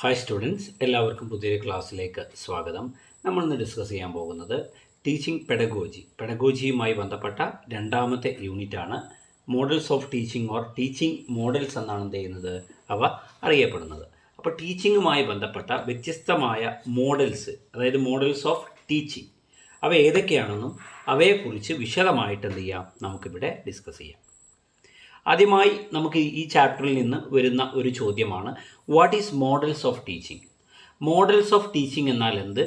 Hi students, എല്ലാവർക്കും പുതിയൊരു ക്ലാസ്സിലേക്ക് സ്വാഗതം. നമ്മളിന്ന് ഡിസ്കസ് ചെയ്യാൻ പോകുന്നത് ടീച്ചിങ് പെഡഗോജിയുമായി ബന്ധപ്പെട്ട രണ്ടാമത്തെ യൂണിറ്റാണ്. Models of teaching or teaching models എന്നാണ് എന്ത് ചെയ്യുന്നത് അവ അറിയപ്പെടുന്നത്. അപ്പോൾ ടീച്ചിങ്ങുമായി ബന്ധപ്പെട്ട വ്യത്യസ്തമായ മോഡൽസ്, അതായത് മോഡൽസ് ഓഫ് ടീച്ചിങ്, അവ ഏതൊക്കെയാണെന്നും അവയെക്കുറിച്ച് വിശദമായിട്ട് എന്ത് ചെയ്യാം നമുക്കിവിടെ ഡിസ്കസ് ചെയ്യാം. ആദ്യമായി നമുക്ക് ഈ ചാപ്റ്ററിൽ നിന്ന് വരുന്ന ഒരു ചോദ്യമാണ്, what is models of teaching? Models of teaching എന്നാൽ എന്ത്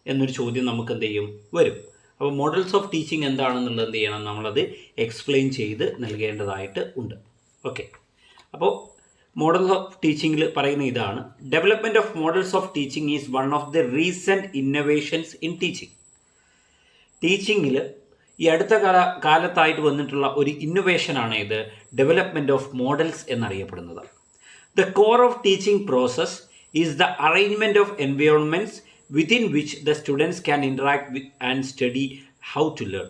എന്നൊരു ചോദ്യം നമുക്ക് എന്ത് ചെയ്യും വരും. അപ്പോൾ മോഡൽസ് ഓഫ് ടീച്ചിങ് എന്താണെന്നുള്ളത് എന്ത് ചെയ്യണം, നമ്മളത് എക്സ്പ്ലെയിൻ ചെയ്ത് നൽകേണ്ടതായിട്ട് ഉണ്ട്. ഓക്കെ, അപ്പോൾ മോഡൽസ് ഓഫ് ടീച്ചിങ്ങിൽ പറയുന്ന ഇതാണ്: development of models of teaching is one of the recent innovations in teaching. ടീച്ചിങ്ങിൽ ഈ അടുത്ത കാലത്തായിട്ട് വന്നിട്ടുള്ള ഒരു ഇന്നോവേഷനാണ് ഇത് ഡെവലപ്മെൻറ്റ് ഓഫ് മോഡൽസ് എന്നറിയപ്പെടുന്നത്. The core of teaching process is the arrangement of environments within which the students can interact with and study how to learn.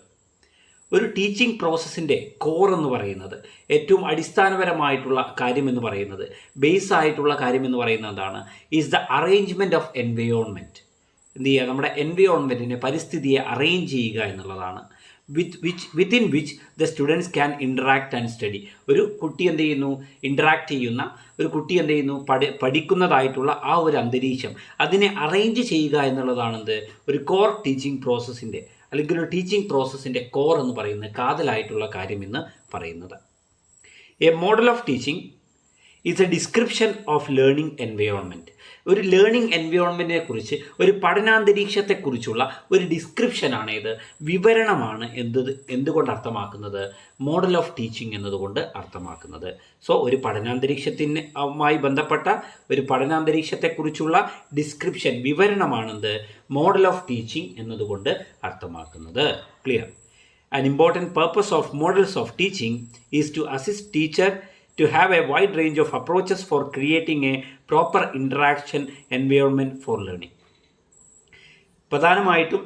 ഒരു ടീച്ചിങ് പ്രോസസ്സിൻ്റെ കോർ എന്ന് പറയുന്നത്, ഏറ്റവും അടിസ്ഥാനപരമായിട്ടുള്ള കാര്യമെന്ന് പറയുന്നത്, ബേസ് ആയിട്ടുള്ള കാര്യമെന്ന് പറയുന്നത് എന്താണ്? Is the arrangement of environment. എന്ത് ചെയ്യുക, നമ്മുടെ എൻവയോൺമെൻറ്റിനെ, പരിസ്ഥിതിയെ അറേഞ്ച് ചെയ്യുക എന്നുള്ളതാണ്. Within which the students can interact and study. ഒരു കുട്ടി എന്ത് ചെയ്യുന്നു, ഇൻറ്ററാക്ട് ചെയ്യുന്ന ഒരു കുട്ടി എന്ത് ചെയ്യുന്നു, പഠിക്കുന്നതായിട്ടുള്ള ആ ഒരു അന്തരീക്ഷം, അതിനെ അറേഞ്ച് ചെയ്യുക എന്നുള്ളതാണെന്ത് ഒരു കോർ ടീച്ചിങ് പ്രോസസ്സിൻ്റെ, അല്ലെങ്കിൽ ഒരു ടീച്ചിങ് പ്രോസസ്സിൻ്റെ കോർ എന്ന് പറയുന്നത്, കാതലായിട്ടുള്ള കാര്യമെന്ന് പറയുന്നത്. A model of teaching is A description of learning environment. ഒരു ലേണിംഗ് എൻവയോൺമെൻറ്റിനെ കുറിച്ച്, ഒരു പഠനാന്തരീക്ഷത്തെക്കുറിച്ചുള്ള ഒരു ഡിസ്ക്രിപ്ഷനാണ് ഇത്, വിവരണമാണ് എന്തുകൊണ്ട് അർത്ഥമാക്കുന്നത്, മോഡൽ ഓഫ് ടീച്ചിങ് എന്നതുകൊണ്ട് അർത്ഥമാക്കുന്നത്. സോ ഒരു പഠനാന്തരീക്ഷത്തിനുമായി ബന്ധപ്പെട്ട ഒരു പഠനാന്തരീക്ഷത്തെക്കുറിച്ചുള്ള ഡിസ്ക്രിപ്ഷൻ, വിവരണമാണെന്ത് മോഡൽ ഓഫ് ടീച്ചിങ് എന്നതുകൊണ്ട് അർത്ഥമാക്കുന്നത്. Clear? An important purpose of models of teaching is to assist teacher to have a wide range of approaches for creating a proper interaction environment for learning. പ്രധാനമായിട്ടും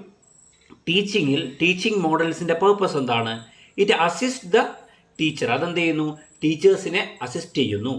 teaching മോഡൽസിൻ്റെ purpose എന്താണ്? It assist the teacher. അതെന്ത് ചെയ്യുന്നു? ടീച്ചേഴ്സിനെ assist ചെയ്യുന്നു.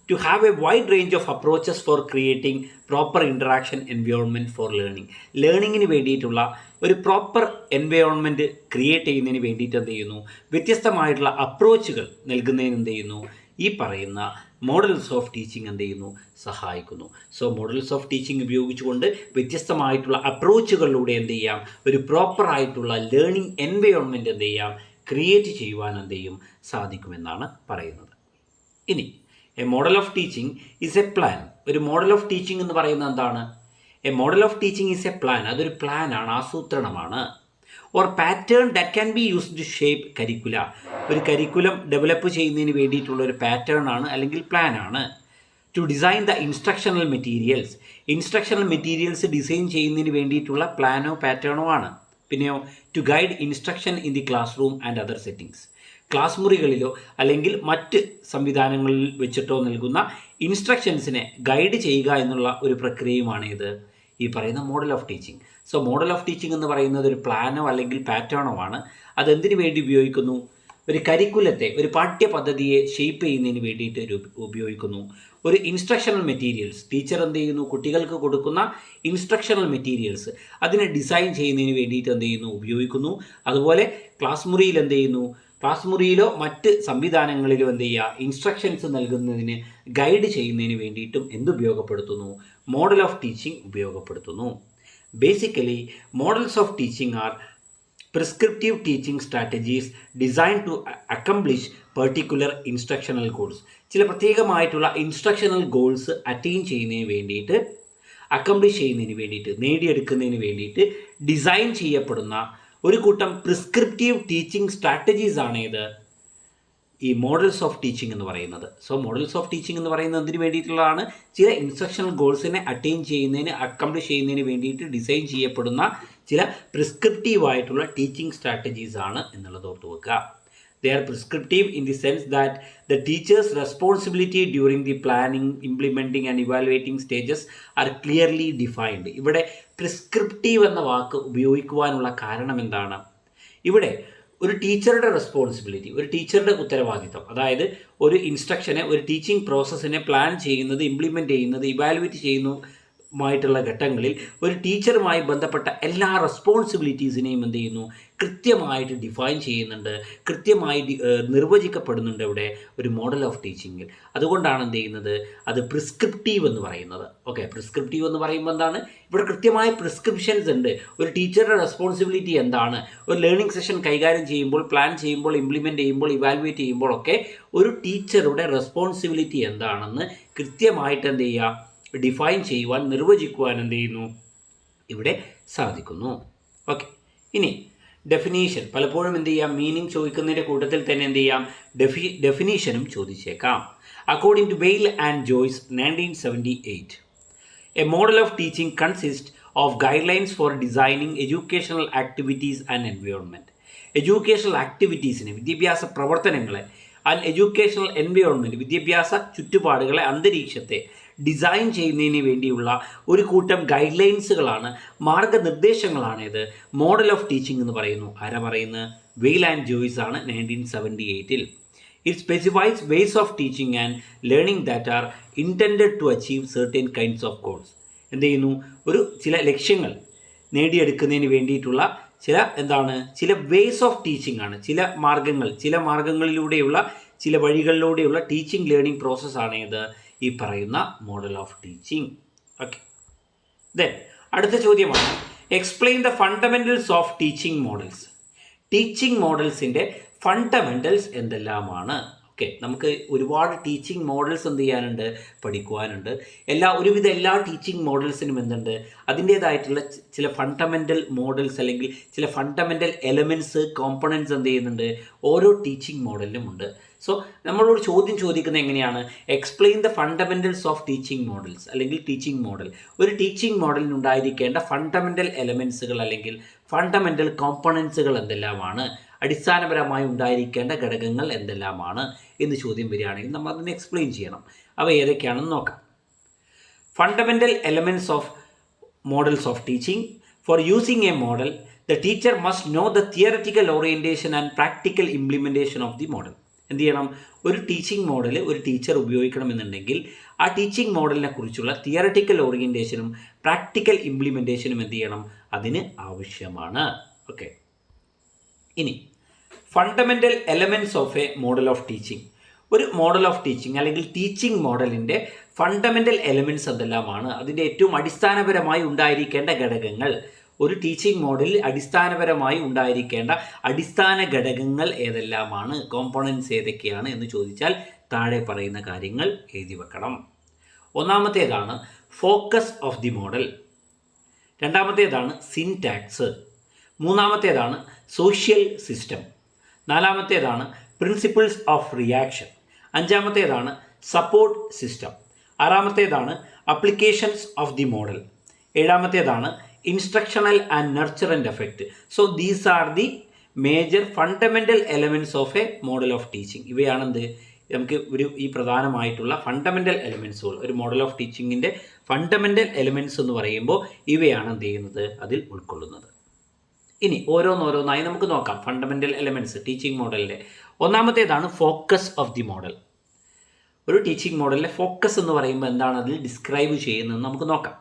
To have a wide range of approaches for creating proper interaction environment for learning. ലേണിങ്ങിന് വേണ്ടിയിട്ടുള്ള ഒരു പ്രോപ്പർ എൻവയോൺമെൻറ്റ് ക്രിയേറ്റ് ചെയ്യുന്നതിന് വേണ്ടിയിട്ട് എന്ത് ചെയ്യുന്നു, വ്യത്യസ്തമായിട്ടുള്ള അപ്രോച്ചുകൾ നൽകുന്നതിന് എന്ത് ചെയ്യുന്നു, ഈ പറയുന്ന മോഡൽസ് ഓഫ് ടീച്ചിങ് എന്ത് ചെയ്യുന്നു, സഹായിക്കുന്നു. സോ മോഡൽസ് ഓഫ് ടീച്ചിങ് ഉപയോഗിച്ചുകൊണ്ട് വ്യത്യസ്തമായിട്ടുള്ള അപ്രോച്ചുകളിലൂടെ എന്ത് ചെയ്യാം, ഒരു പ്രോപ്പറായിട്ടുള്ള ലേണിംഗ് എൻവയോൺമെൻറ്റ് എന്ത് ചെയ്യാം, ക്രിയേറ്റ് ചെയ്യുവാൻ എന്ത് ചെയ്യും സാധിക്കുമെന്നാണ് പറയുന്നത്. ഇനി a model of teaching is a plan. ഒരു മോഡൽ ഓഫ് ടീച്ചിങ് എന്ന് പറയുന്നത് എന്താണ്? A model of teaching is a plan. അതൊരു പ്ലാനാണ്, ആസൂത്രണമാണ്. Or pattern that can be used to shape curricula. ഒരു കരിക്കുലം ഡെവലപ്പ് ചെയ്യുന്നതിന് വേണ്ടിയിട്ടുള്ള ഒരു പാറ്റേൺ ആണ്, അല്ലെങ്കിൽ പ്ലാനാണ്. To design the instructional materials. Instructional materials design ചെയ്യുന്നതിന് വേണ്ടിയിട്ടുള്ള പ്ലാനോ പാറ്റേണോ ആണ്. പിന്നെയോ to guide instruction in the classroom and other settings. Class മുറികളിലോ അല്ലെങ്കിൽ മറ്റ് സംവിധാനങ്ങളിൽ വെച്ചിട്ടോ നൽകുന്ന ഇൻസ്ട്രക്ഷൻസിനെ ഗൈഡ് ചെയ്യുക എന്നുള്ള ഒരു പ്രക്രിയയുമാണ് ഇത് ഈ പറയുന്ന model of teaching. So model of teaching എന്ന് പറയുന്നത് ഒരു പ്ലാനോ അല്ലെങ്കിൽ പാറ്റേണോ ആണ്. അതെന്തിനു വേണ്ടി ഉപയോഗിക്കുന്നു? ഒരു കരിക്കുലത്തെ, ഒരു പാഠ്യപദ്ധതിയെ ഷേപ്പ് ചെയ്യുന്നതിന് വേണ്ടിയിട്ട് ഉപയോഗിക്കുന്നു. ഒരു ഇൻസ്ട്രക്ഷണൽ മെറ്റീരിയൽസ്, ടീച്ചർ എന്ത് ചെയ്യുന്നു, കുട്ടികൾക്ക് കൊടുക്കുന്ന ഇൻസ്ട്രക്ഷണൽ മെറ്റീരിയൽസ് അതിനെ ഡിസൈൻ ചെയ്യുന്നതിന് വേണ്ടിയിട്ട് എന്ത് ചെയ്യുന്നു, ഉപയോഗിക്കുന്നു. അതുപോലെ ക്ലാസ് മുറിയിൽ എന്ത് ചെയ്യുന്നു, ക്ലാസ് മുറിയിലോ മറ്റ് സംവിധാനങ്ങളിലോ എന്ത് ചെയ്യുക, ഇൻസ്ട്രക്ഷൻസ് നൽകുന്നതിന്, ഗൈഡ് ചെയ്യുന്നതിന് വേണ്ടിയിട്ടും ഉപയോഗപ്പെടുത്തുന്നു, മോഡൽ ഓഫ് ടീച്ചിങ് ഉപയോഗപ്പെടുത്തുന്നു. Basically models of teaching are prescriptive teaching strategies design to accomplish particular instructional goals. ചില പ്രത്യേകമായിട്ടുള്ള ഇൻസ്ട്രക്ഷണൽ ഗോൾസ് അറ്റൈൻ ചെയ്യുന്നതിന് വേണ്ടിയിട്ട്, അക്കംപ്ലിഷ് ചെയ്യുന്നതിന് വേണ്ടിയിട്ട്, നേടിയെടുക്കുന്നതിന് വേണ്ടിയിട്ട് ഡിസൈൻ ചെയ്യപ്പെടുന്ന ഒരു കൂട്ടം പ്രിസ്ക്രിപ്റ്റീവ് ടീച്ചിങ് സ്ട്രാറ്റജീസ് ആണ് ഇത് ഈ മോഡൽസ് ഓഫ് ടീച്ചിങ് എന്ന് പറയുന്നത്. സോ മോഡൽസ് ഓഫ് ടീച്ചിങ് എന്ന് പറയുന്നത് എന്തിനു വേണ്ടിയിട്ടുള്ളതാണ്? ചില ഇൻസ്ട്രക്ഷണൽ ഗോൾസിനെ അറ്റൈൻ ചെയ്യുന്നതിന്, അക്കംപ്ലിഷ് ചെയ്യുന്നതിന് വേണ്ടിയിട്ട് ഡിസൈൻ ചെയ്യപ്പെടുന്ന ചില പ്രിസ്ക്രിപ്റ്റീവായിട്ടുള്ള ടീച്ചിങ് സ്ട്രാറ്റജീസ് ആണ് എന്നുള്ളത് ഓർത്ത് വെക്കുക. They are prescriptive in the sense that the teacher's responsibility during the planning, implementing and evaluating stages are clearly defined. ഇവിടെ പ്രിസ്ക്രിപ്റ്റീവ് എന്ന വാക്ക് ഉപയോഗിക്കുവാനുള്ള കാരണം എന്താണ്? ഇവിടെ ഒരു ടീച്ചറുടെ റെസ്പോൺസിബിലിറ്റി, ഒരു ടീച്ചറുടെ ഉത്തരവാദിത്തം, അതായത് ഒരു ഇൻസ്ട്രക്ഷനെ, ഒരു ടീച്ചിങ് പ്രോസസ്സിനെ പ്ലാൻ ചെയ്യുന്നത്, ഇംപ്ലിമെൻ്റ് ചെയ്യുന്നത്, ഇവാലുവേറ്റ് ചെയ്യുന്നതുമായിട്ടുള്ള ഘട്ടങ്ങളിൽ ഒരു ടീച്ചറുമായി ബന്ധപ്പെട്ട എല്ലാ റെസ്പോൺസിബിലിറ്റീസിനെയും എന്ത് ചെയ്യുന്നു, കൃത്യമായിട്ട് ഡിഫൈൻ ചെയ്യുന്നുണ്ട്, കൃത്യമായി നിർവചിക്കപ്പെടുന്നുണ്ട് ഇവിടെ ഒരു മോഡൽ ഓഫ് ടീച്ചിങ്ങിൽ. അതുകൊണ്ടാണ് എന്ത് ചെയ്യുന്നത്, അത് പ്രിസ്ക്രിപ്റ്റീവ് എന്ന് പറയുന്നത്. ഓക്കെ, പ്രിസ്ക്രിപ്റ്റീവ് എന്ന് പറയുമ്പോൾ എന്താണ്, ഇവിടെ കൃത്യമായ പ്രിസ്ക്രിപ്ഷൻസ് ഉണ്ട്. ഒരു ടീച്ചറുടെ റെസ്പോൺസിബിലിറ്റി എന്താണ്, ഒരു ലേണിംഗ് സെഷൻ കൈകാര്യം ചെയ്യുമ്പോൾ, പ്ലാൻ ചെയ്യുമ്പോൾ, ഇംപ്ലിമെൻ്റ് ചെയ്യുമ്പോൾ, ഇവാലുവേറ്റ് ചെയ്യുമ്പോൾ ഒക്കെ ഒരു ടീച്ചറുടെ റെസ്പോൺസിബിലിറ്റി എന്താണെന്ന് കൃത്യമായിട്ട് എന്ത് ചെയ്യുക, ഡിഫൈൻ ചെയ്യുവാൻ, നിർവചിക്കുവാൻ എന്ത് ചെയ്യുന്നു, ഇവിടെ സാധിക്കുന്നു. ഓക്കെ, ഇനി ഡെഫിനീഷൻ. പലപ്പോഴും എന്ത് ചെയ്യാം, മീനിങ് ചോദിക്കുന്നതിൻ്റെ കൂട്ടത്തിൽ തന്നെ എന്ത് ചെയ്യാം, ഡെഫിനീഷനും ചോദിച്ചേക്കാം. According to Weil and Joyce 1978, a model of teaching consist of guidelines for designing educational activities and environment. Educational ആക്ടിവിറ്റീസിനെ, വിദ്യാഭ്യാസ പ്രവർത്തനങ്ങളെ, ആൻഡ് എഡ്യൂക്കേഷണൽ എൻവയോൺമെൻറ്റ്, വിദ്യാഭ്യാസ ചുറ്റുപാടുകളെ, അന്തരീക്ഷത്തെ ഡിസൈൻ ചെയ്യുന്നതിന് വേണ്ടിയുള്ള ഒരു കൂട്ടം ഗൈഡ് ലൈൻസുകളാണ്, മാർഗനിർദ്ദേശങ്ങളാണ് ഇത് മോഡൽ ഓഫ് ടീച്ചിങ് എന്ന് പറയുന്നു. ആരാ പറയുന്നത്, വെയിൽ ആൻഡ് ജോയ്സ് ആണ് 1978. It specifies ways of teaching and learning that are intended to achieve certain kinds of goals. എന്ത് ചെയ്യുന്നു, ചില ലക്ഷ്യങ്ങൾ നേടിയെടുക്കുന്നതിന് വേണ്ടിയിട്ടുള്ള ചില വേസ് ഓഫ് ടീച്ചിങ് ആണ്, ചില മാർഗങ്ങളിലൂടെയുള്ള, ചില വഴികളിലൂടെയുള്ള ടീച്ചിങ് ലേണിംഗ് പ്രോസസ്സാണ് ഇത് ഈ പറയുന്ന model of teaching. Okay, then അടുത്ത ചോദ്യമാണ്, explain the fundamentals of teaching models. Teaching മോഡൽസിൻ്റെ ഫണ്ടമെൻ്റൽസ് എന്തെല്ലാമാണ്? ഓക്കെ, നമുക്ക് ഒരുപാട് ടീച്ചിങ് മോഡൽസ് എന്ത് ചെയ്യാനുണ്ട്, പഠിക്കുവാനുണ്ട്. ഒരുവിധ എല്ലാ ടീച്ചിങ് മോഡൽസിനും എന്തുണ്ട്, അതിൻ്റേതായിട്ടുള്ള ചില ഫണ്ടമെൻ്റൽ മോഡൽസ് അല്ലെങ്കിൽ ചില ഫണ്ടമെൻ്റൽ എലമെൻറ്റ്സ്, കോമ്പണൻറ്റ്സ് എന്ത് ചെയ്യുന്നുണ്ട്, ഓരോ ടീച്ചിങ് മോഡലിനും ഉണ്ട്. സോ നമ്മളോട് ചോദ്യം ചോദിക്കുന്നത് എങ്ങനെയാണ്, explain the fundamentals of teaching models അല്ലെങ്കിൽ ടീച്ചിങ് മോഡൽ. ഒരു ടീച്ചിങ് മോഡലിനുണ്ടായിരിക്കേണ്ട ഫണ്ടമെൻ്റൽ എലമെൻറ്റ്സുകൾ അല്ലെങ്കിൽ ഫണ്ടമെൻ്റൽ കോമ്പണൻസുകൾ എന്തെല്ലാമാണ്, അടിസ്ഥാനപരമായി ഉണ്ടായിരിക്കേണ്ട ഘടകങ്ങൾ എന്തെല്ലാമാണ് എന്ന് ചോദ്യം വരികയാണെങ്കിൽ നമ്മൾ അതിനെ എക്സ്പ്ലെയിൻ ചെയ്യണം. അവ ഏതൊക്കെയാണെന്ന് നോക്കാം. Fundamental elements of models of teaching. Four using A model, the teacher must know the theoretical orientation and practical implementation of the model. എന്ത് ചെയ്യണം, ഒരു ടീച്ചിങ് മോഡൽ ഒരു ടീച്ചർ ഉപയോഗിക്കണമെന്നുണ്ടെങ്കിൽ ആ ടീച്ചിങ് മോഡലിനെ കുറിച്ചുള്ള തിയററ്റിക്കൽ ഓറിയൻറ്റേഷനും പ്രാക്ടിക്കൽ ഇംപ്ലിമെൻറ്റേഷനും എന്ത് ചെയ്യണം, അതിന് ആവശ്യമാണ്. ഓക്കെ, ഇനി fundamental elements of a model of teaching. ഒരു മോഡൽ ഓഫ് ടീച്ചിങ് അല്ലെങ്കിൽ ടീച്ചിങ് മോഡലിൻ്റെ ഫണ്ടമെൻ്റൽ എലമെൻറ്റ്സ് എന്തെല്ലാമാണ്, അതിൻ്റെ ഏറ്റവും അടിസ്ഥാനപരമായി ഉണ്ടായിരിക്കേണ്ട ഘടകങ്ങൾ. ഒരു ടീച്ചിങ് മോഡലിൽ അടിസ്ഥാനപരമായി ഉണ്ടായിരിക്കേണ്ട അടിസ്ഥാന ഘടകങ്ങൾ ഏതെല്ലാമാണ്, കോമ്പോണൻറ്റ്സ് ഏതൊക്കെയാണ് എന്ന് ചോദിച്ചാൽ താഴെ പറയുന്ന കാര്യങ്ങൾ എഴുതി വെക്കണം. ഒന്നാമത്തേതാണ് ഫോക്കസ് ഓഫ് ദി മോഡൽ. രണ്ടാമത്തേതാണ് സിൻടാക്സ്. മൂന്നാമത്തേതാണ് സോഷ്യൽ സിസ്റ്റം. നാലാമത്തേതാണ് പ്രിൻസിപ്പിൾസ് ഓഫ് റിയാക്ഷൻ. അഞ്ചാമത്തേതാണ് സപ്പോർട്ട് സിസ്റ്റം. ആറാമത്തേതാണ് അപ്ലിക്കേഷൻസ് ഓഫ് ദി മോഡൽ. ഏഴാമത്തേതാണ് instructional and nurturant effect. So these are the major fundamental elements of a model of teaching. ഇവയാണെന്ത്, നമുക്ക് ഈ പ്രധാനമായിട്ടുള്ള ഫണ്ടമെൻ്റൽ എലമെൻറ്റ്സുകൾ, ഒരു മോഡൽ ഓഫ് ടീച്ചിങ്ങിൻ്റെ ഫണ്ടമെൻ്റൽ എലമെൻറ്റ്സ് എന്ന് പറയുമ്പോൾ ഇവയാണ് എന്ത് ചെയ്യുന്നത്, അതിൽ ഉൾക്കൊള്ളുന്നത്. ഇനി ഓരോന്നോരോന്നായി നമുക്ക് നോക്കാം. ഫണ്ടമെൻ്റൽ എലമെൻറ്റ്സ് ടീച്ചിങ് മോഡലിൻ്റെ ഒന്നാമത്തേതാണ് ഫോക്കസ് ഓഫ് ദി മോഡൽ. ഒരു ടീച്ചിങ് മോഡലിലെ ഫോക്കസ് എന്ന് പറയുമ്പോൾ എന്താണ് അതിൽ ഡിസ്ക്രൈബ് ചെയ്യുന്നതെന്ന് നമുക്ക് നോക്കാം.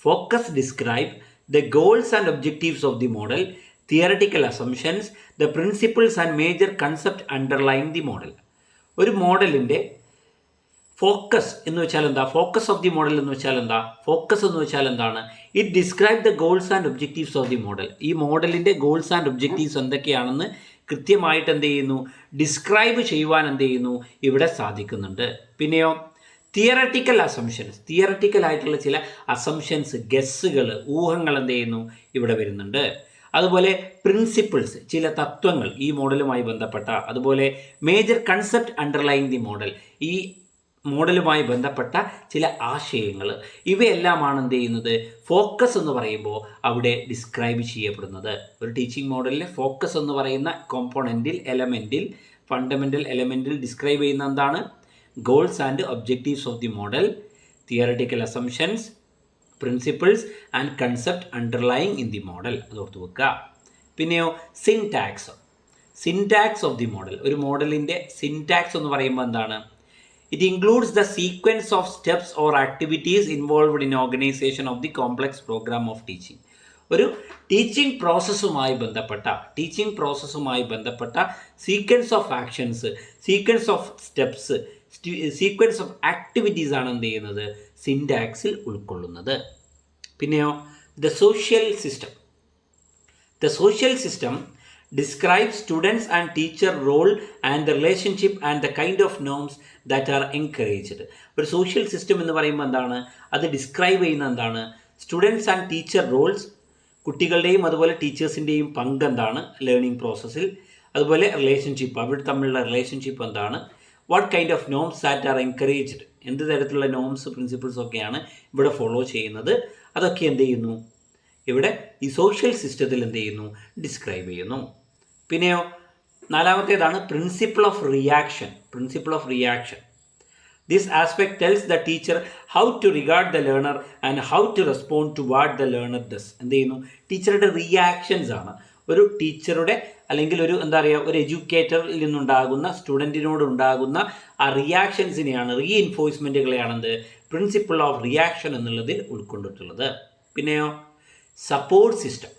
Focus describe the goals and objectives of the model, theoretical assumptions, the principles and major concept underline the model. ഒരു മോഡലിൻ്റെ ഫോക്കസ് എന്ന് വെച്ചാൽ എന്താ, ഫോക്കസ് ഓഫ് ദി മോഡൽ എന്ന് വെച്ചാൽ എന്താ, ഫോക്കസ് എന്ന് വെച്ചാൽ എന്താണ്, it describe the goals and objectives of the model. ഈ മോഡലിൻ്റെ ഗോൾസ് ആൻഡ് ഒബ്ജക്റ്റീവ്സ് എന്തൊക്കെയാണെന്ന് കൃത്യമായിട്ട് എന്ത് ചെയ്യുന്നു, ഡിസ്ക്രൈബ് ചെയ്യുവാൻ എന്ത് ചെയ്യുന്നു, ഇവിടെ സാധിക്കുന്നുണ്ട്. പിന്നെയോ തിയററ്റിക്കൽ അസംഷൻസ്, തിയററ്റിക്കൽ ആയിട്ടുള്ള ചില അസംഷൻസ്, ഗസ്സുകൾ, ഊഹങ്ങൾ എന്ത് ചെയ്യുന്നു, ഇവിടെ വരുന്നുണ്ട്. അതുപോലെ പ്രിൻസിപ്പിൾസ്, ചില തത്വങ്ങൾ ഈ മോഡലുമായി ബന്ധപ്പെട്ട, അതുപോലെ major concept underline the model, ഈ മോഡലുമായി ബന്ധപ്പെട്ട ചില ആശയങ്ങൾ, ഇവയെല്ലാമാണ് എന്ത് ചെയ്യുന്നത്, ഫോക്കസ് എന്ന് പറയുമ്പോൾ അവിടെ ഡിസ്ക്രൈബ് ചെയ്യപ്പെടുന്നത്. ഒരു ടീച്ചിങ് മോഡലിലെ ഫോക്കസ് എന്ന് പറയുന്ന കോമ്പോണൻറ്റിൽ, എലമെൻറ്റിൽ, ഫണ്ടമെൻ്റൽ എലമെൻറ്റിൽ ഡിസ്ക്രൈബ് ചെയ്യുന്ന എന്താണ്, goals and objectives of the model, theoretical assumptions, principles and concept underlying in the model. അത് ഓർത്ത് വെക്കുക. പിന്നെയോ syntax. Syntax of the model. ഒരു മോഡലിൻ്റെ സിൻടാക്സ് എന്ന് പറയുമ്പോൾ എന്താണ്? It includes the sequence of steps or activities involved in organization of the complex program of teaching. ഒരു ടീച്ചിങ് പ്രോസസ്സുമായി ബന്ധപ്പെട്ട sequence of actions, sequence of steps, sequence of activities ആണ് എന്ത് ചെയ്യുന്നത്? സിൻടാക്സിൽ ഉൾക്കൊള്ളുന്നത്. പിന്നെയോ the social system describes students and teacher role and the relationship and the kind of norms that are encouraged. ഒരു സോഷ്യൽ സിസ്റ്റം എന്ന് പറയുമ്പോൾ എന്താണ്? അത് ഡിസ്ക്രൈബ് ചെയ്യുന്ന എന്താണ്? സ്റ്റുഡൻസ് ആൻഡ് ടീച്ചർ റോൾസ്, കുട്ടികളുടെയും അതുപോലെ ടീച്ചേഴ്സിൻ്റെയും പങ്ക് എന്താണ് ലേണിംഗ് പ്രോസസ്സിൽ, അതുപോലെ റിലേഷൻഷിപ്പ്, അവർ തമ്മിലുള്ള റിലേഷൻഷിപ്പ് എന്താണ്, what kind of norms that are encouraged, എന്ത് തരത്തിലുള്ള നോംസ് പ്രിൻസിപ്പിൾസ് ഒക്കെയാണ് ഇവിടെ ഫോളോ ചെയ്യുന്നത്, അതൊക്കെ എന്ത് ചെയ്യുന്നു? ഇവിടെ ഈ സോഷ്യൽ സിസ്റ്റത്തിൽ എന്ത് ചെയ്യുന്നു? ഡിസ്ക്രൈബ് ചെയ്യുന്നു. പിന്നെയോ നാലാമത്തേതാണ് principle of reaction. This aspect tells the teacher how to regard the learner and how to respond to what the learner does. എന്ത് ചെയ്യുന്നു? ടീച്ചറുടെ റിയാക്ഷൻസ് ആണ്. ഒരു ടീച്ചറുടെ അല്ലെങ്കിൽ ഒരു ഒരു എഡ്യൂക്കേറ്ററിൽ നിന്നുണ്ടാകുന്ന സ്റ്റുഡൻറ്റിനോട് ഉണ്ടാകുന്ന ആ റിയാക്ഷൻസിനെയാണ്, റീഇൻഫോഴ്സ്മെൻറ്റുകളെയാണ് എന്ത് പ്രിൻസിപ്പിൾ ഓഫ് റിയാക്ഷൻ എന്നുള്ളതിൽ ഉൾക്കൊണ്ടിട്ടുള്ളത്. പിന്നെയോ support system.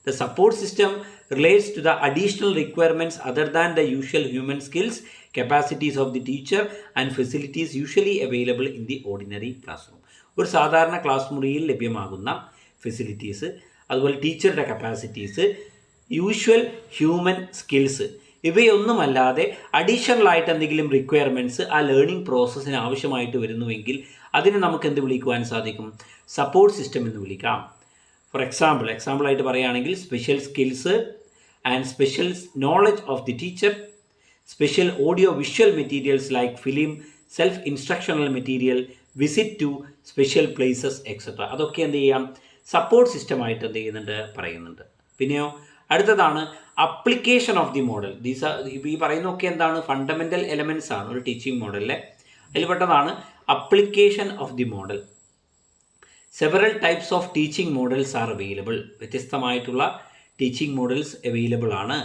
The support system relates to the additional requirements other than the usual human skills, capacities of the teacher and facilities usually available in the ordinary classroom. ഒരു സാധാരണ class മുറിയിൽ ലഭ്യമാകുന്ന facilities, അതുപോലെ ടീച്ചറുടെ capacities, usual human skills, ഇവയൊന്നുമല്ലാതെ additional ആയിട്ട് എന്തെങ്കിലും requirements ആ ലേണിംഗ് പ്രോസസ്സിന് ആവശ്യമായിട്ട് വരുന്നുവെങ്കിൽ അതിനെ നമുക്ക് എന്ത് വിളിക്കുവാൻ സാധിക്കും? സപ്പോർട്ട് സിസ്റ്റം എന്ന് വിളിക്കാം. ഫോർ എക്സാമ്പിളായിട്ട് പറയുകയാണെങ്കിൽ special skills and special knowledge of the teacher, special audio visual materials like film, self instructional material, visit to special places etcetera. അതൊക്കെ എന്ത് ചെയ്യാം? സപ്പോർട്ട് സിസ്റ്റമായിട്ട് എന്ത് പറയുന്നുണ്ട്. പിന്നെയോ അടുത്തതാണ് അപ്ലിക്കേഷൻ ഓഫ് ദി മോഡൽ. ഈ പറയുന്നതൊക്കെ എന്താണ്? ഫണ്ടമെൻ്റൽ എലമെൻറ്റ്സ് ആണ് ഒരു ടീച്ചിങ് മോഡലിലെ. അതിൽപ്പെട്ടതാണ് application of the model. Several types of teaching models are available. വ്യത്യസ്തമായിട്ടുള്ള ടീച്ചിങ് മോഡൽസ് അവൈലബിൾ ആണ്.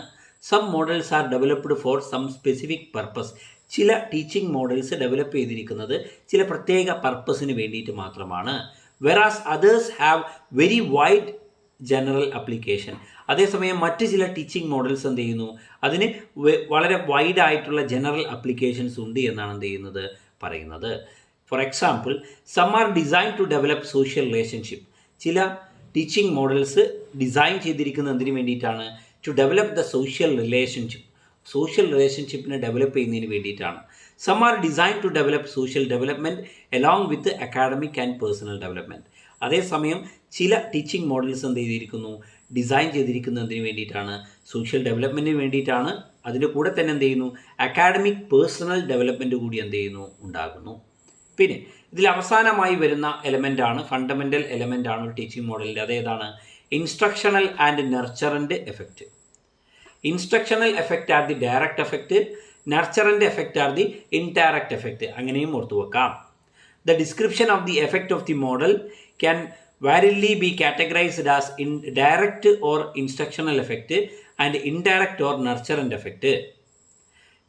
Some models are developed for some specific purpose. ചില ടീച്ചിങ് മോഡൽസ് ഡെവലപ്പ് ചെയ്തിരിക്കുന്നത് ചില പ്രത്യേക പർപ്പസിന് വേണ്ടിയിട്ട് മാത്രമാണ്. Whereas others have very wide general application. അതേസമയം മറ്റ് ചില ടീച്ചിങ് മോഡൽസ് എന്ത് ചെയ്യുന്നു? അതിന് വളരെ വൈഡായിട്ടുള്ള ജനറൽ അപ്ലിക്കേഷൻസ് ഉണ്ട് എന്നാണ് പറയുന്നത്. For example, some are design to develop social relationship. ചില ടീച്ചിങ് മോഡൽസ് ഡിസൈൻ ചെയ്തിരിക്കുന്നത് എന്തിനു വേണ്ടിയിട്ടാണ്? ടു ഡെവലപ്പ് ദ സോഷ്യൽ റിലേഷൻഷിപ്പിനെ ഡെവലപ്പ് ചെയ്യുന്നതിന് വേണ്ടിയിട്ടാണ്. Some are design to develop social development along with academic and personal development. അതേസമയം ചില ടീച്ചിങ് മോഡൽസ് എന്ത് ചെയ്തിരിക്കുന്നു? ഡിസൈൻ ചെയ്തിരിക്കുന്നത് എന്തിനു വേണ്ടിയിട്ടാണ്? സോഷ്യൽ ഡെവലപ്മെൻറ്റിന് വേണ്ടിയിട്ടാണ്. അതിൻ്റെ കൂടെ തന്നെ എന്ത് ചെയ്യുന്നു? അക്കാഡമിക് പേഴ്സണൽ ഡെവലപ്മെൻറ്റ് കൂടി എന്ത് ചെയ്യുന്നു? ഉണ്ടാകുന്നു. പിന്നെ ഇതിൽ അവസാനമായി വരുന്ന എലമെൻ്റാണ്, ഫണ്ടമെൻ്റൽ എലമെൻ്റാണ് ഒരു ടീച്ചിങ് മോഡലിൻ്റെ. അതേതാണ്? Instructional and nurturant effect. Instructional effect are the direct effect, nurturant effect are the indirect effect. അങ്ങനെയും ഓർത്തു വെക്കാം. The description of the effect of the model can variedly be categorized as direct or instructional effect and indirect or nurturant effect.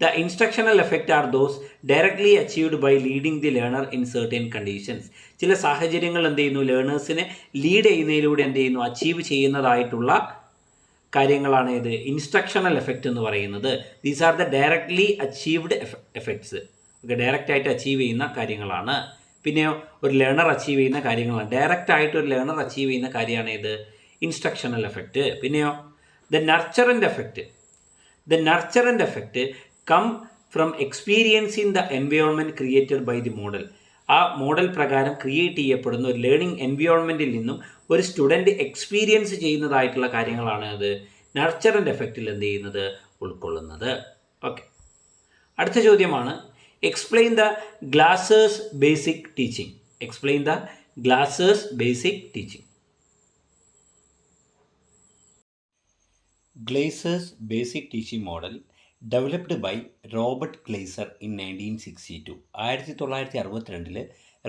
The instructional effect are those directly achieved by leading the learner in certain conditions. ചില സാഹചര്യങ്ങൾ എന്ത് ചെയ്യുന്നു? ലേണേഴ്സിനെ lead ചെയ്യുന്നതിലൂടെ എന്ത് ചെയ്യുന്നു? Achieve ചെയ്യുന്നതായിട്ടുള്ള കാര്യങ്ങളാണ് ഇത് instructional effect എന്ന് പറയുന്നത്. These are the directly achieved effects. Okay, ഡയറക്റ്റായിട്ട് അച്ചീവ് ചെയ്യുന്ന കാര്യങ്ങളാണ്. പിന്നെ ഒരു ലേണർ അച്ചീവ് ചെയ്യുന്ന കാര്യങ്ങളാണ്. ഡയറക്റ്റായിട്ട് ഒരു ലേണർ അച്ചീവ് ചെയ്യുന്ന കാര്യമാണ് ഇത് ഇൻസ്ട്രക്ഷണൽ എഫക്റ്റ്. പിന്നെയോ the nurturant effect come from experiencing the environment created by the model. ആ മോഡൽ പ്രകാരം ക്രിയേറ്റ് ചെയ്യപ്പെടുന്ന ഒരു ലേണിംഗ് എൻവയോൺമെൻറ്റിൽ നിന്നും ഒരു സ്റ്റുഡൻറ്റ് എക്സ്പീരിയൻസ് ചെയ്യുന്നതായിട്ടുള്ള കാര്യങ്ങളാണ് അത് നർച്ചറൻ്റ് എഫക്റ്റിൽ എന്ത് ചെയ്യുന്നത്? ഉൾക്കൊള്ളുന്നത്. ഓക്കെ, അടുത്ത ചോദ്യമാണ് explain the Glaser's basic teaching. Glaser's basic teaching model developed by Robert Glaser in 1962. 1962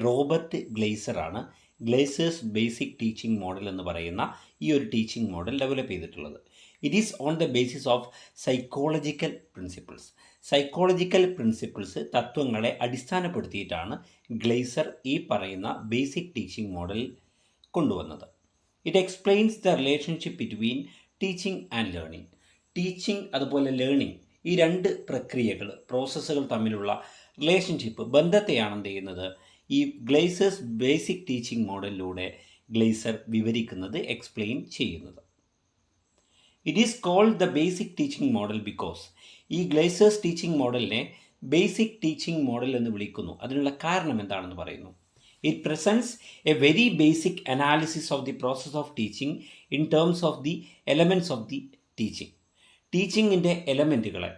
Robert glazed ആണ് ഗ്ലേസേഴ്സ് ബേസിക് ടീച്ചിങ് മോഡൽ എന്ന് പറയുന്ന ഈ ഒരു ടീച്ചിങ് മോഡൽ ഡെവലപ്പ് ചെയ്തിട്ടുള്ളത്. It is on the basis of psychological principles. Psychological principles, തത്വങ്ങളെ അടിസ്ഥാനപ്പെടുത്തിയിട്ടാണ് glazed ഈ പറയുന്ന basic teaching model കൊണ്ടുവന്നത്. It explains the relationship between teaching and learning. Teaching അതുപോലെ ലേണിംഗ്, ഈ രണ്ട് പ്രക്രിയകൾ, പ്രോസസ്സുകൾ തമ്മിലുള്ള റിലേഷൻഷിപ്പ്, ബന്ധത്തെയാണ് എന്ത് ചെയ്യുന്നത്, ഈ ഗ്ലേസേഴ്സ് ബേസിക് ടീച്ചിങ് മോഡലിലൂടെ ഗ്ലേസർ വിവരിക്കുന്നത്, എക്സ്പ്ലെയിൻ ചെയ്യുന്നത്. It is called the basic teaching model because, ഈ ഗ്ലേസേഴ്സ് ടീച്ചിങ് മോഡലിനെ ബേസിക് ടീച്ചിങ് മോഡൽ എന്ന് വിളിക്കുന്നു. അതിനുള്ള കാരണം എന്താണെന്ന് പറയുന്നു. It presents a very basic analysis of the process of teaching in terms of the elements of the teaching. ടീച്ചിങ്ങിൻ്റെ എലമെൻറ്റുകളെ,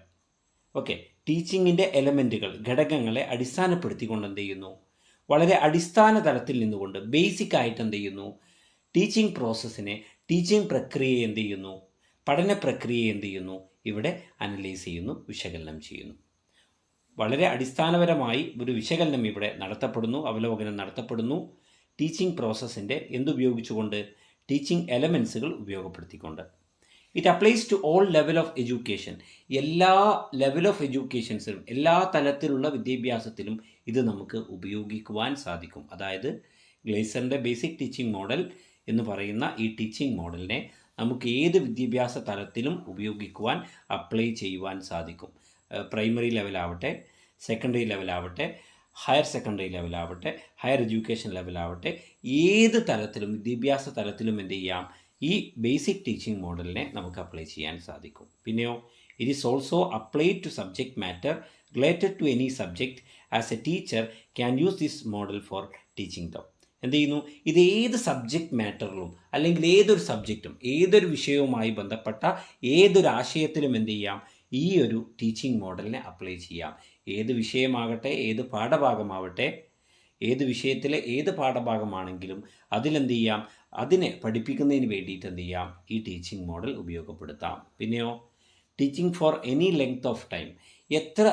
ടീച്ചിങ്ങിൻ്റെ എലമെൻറ്റുകൾ, ഘടകങ്ങളെ അടിസ്ഥാനപ്പെടുത്തിക്കൊണ്ട് എന്ത് ചെയ്യുന്നു, വളരെ അടിസ്ഥാന തലത്തിൽ നിന്നുകൊണ്ട് ബേസിക് ആയിട്ട് എന്ത് ചെയ്യുന്നു, ടീച്ചിങ് പ്രോസസ്സിനെ, ടീച്ചിങ് പ്രക്രിയയെ എന്ത് ചെയ്യുന്നു, പഠന പ്രക്രിയയെ എന്ത് ചെയ്യുന്നു, ഇവിടെ അനലൈസ് ചെയ്യുന്നു, വിശകലനം ചെയ്യുന്നു. വളരെ അടിസ്ഥാനപരമായി ഒരു വിശകലനം ഇവിടെ നടത്തപ്പെടുന്നു, അവലോകനം നടത്തപ്പെടുന്നു. ടീച്ചിങ് പ്രോസസ്സിൻ്റെ എന്തുപയോഗിച്ചുകൊണ്ട്, ടീച്ചിങ് എലമെൻസുകൾ ഉപയോഗപ്പെടുത്തിക്കൊണ്ട്. It applies to all level of education. എല്ലാ ലെവൽ ഓഫ് എഡ്യൂക്കേഷൻസിലും, എല്ലാ തലത്തിലുള്ള വിദ്യാഭ്യാസത്തിലും ഇത് നമുക്ക് ഉപയോഗിക്കുവാൻ സാധിക്കും. അതായത് ഗ്ലേസറിൻ്റെ ബേസിക് ടീച്ചിങ് മോഡൽ എന്ന് പറയുന്ന ഈ ടീച്ചിങ് മോഡലിനെ നമുക്ക് ഏത് വിദ്യാഭ്യാസ തലത്തിലും ഉപയോഗിക്കുവാൻ, അപ്ലൈ ചെയ്യുവാൻ സാധിക്കും. പ്രൈമറി ലെവലാവട്ടെ, സെക്കൻഡറി ലെവലാവട്ടെ, ഹയർ സെക്കൻഡറി ലെവലാവട്ടെ, ഹയർ എഡ്യൂക്കേഷൻ ലെവലാവട്ടെ, ഏത് തലത്തിലും, വിദ്യാഭ്യാസ തലത്തിലും എന്ത് ചെയ്യാം, ഈ ബേസിക് ടീച്ചിങ് മോഡലിനെ നമുക്ക് അപ്ലൈ ചെയ്യാൻ സാധിക്കും. പിന്നെയോ it is also applied to subject matter related to any subject. As a teacher can use this model for teaching them. എന്ത് ചെയ്യുന്നു, ഇത് ഏത് സബ്ജക്റ്റ് മാറ്ററിലും, അല്ലെങ്കിൽ ഏതൊരു സബ്ജക്റ്റും, ഏതൊരു വിഷയവുമായി ബന്ധപ്പെട്ട ഏതൊരു ആശയത്തിലും എന്ത് ചെയ്യാം, ഈ ഒരു ടീച്ചിങ് മോഡലിനെ അപ്ലൈ ചെയ്യാം. ഏത് വിഷയമാകട്ടെ, ഏത് പാഠഭാഗമാവട്ടെ, ഏത് വിഷയത്തിലെ ഏത് പാഠഭാഗമാണെങ്കിലും അതിലെന്ത് ചെയ്യാം, അതിനെ പഠിപ്പിക്കുന്നതിന് വേണ്ടിയിട്ട് എന്ത് ചെയ്യാം, ഈ ടീച്ചിങ് മോഡൽ ഉപയോഗപ്പെടുത്താം. പിന്നെയോ teaching for any length of time. എത്ര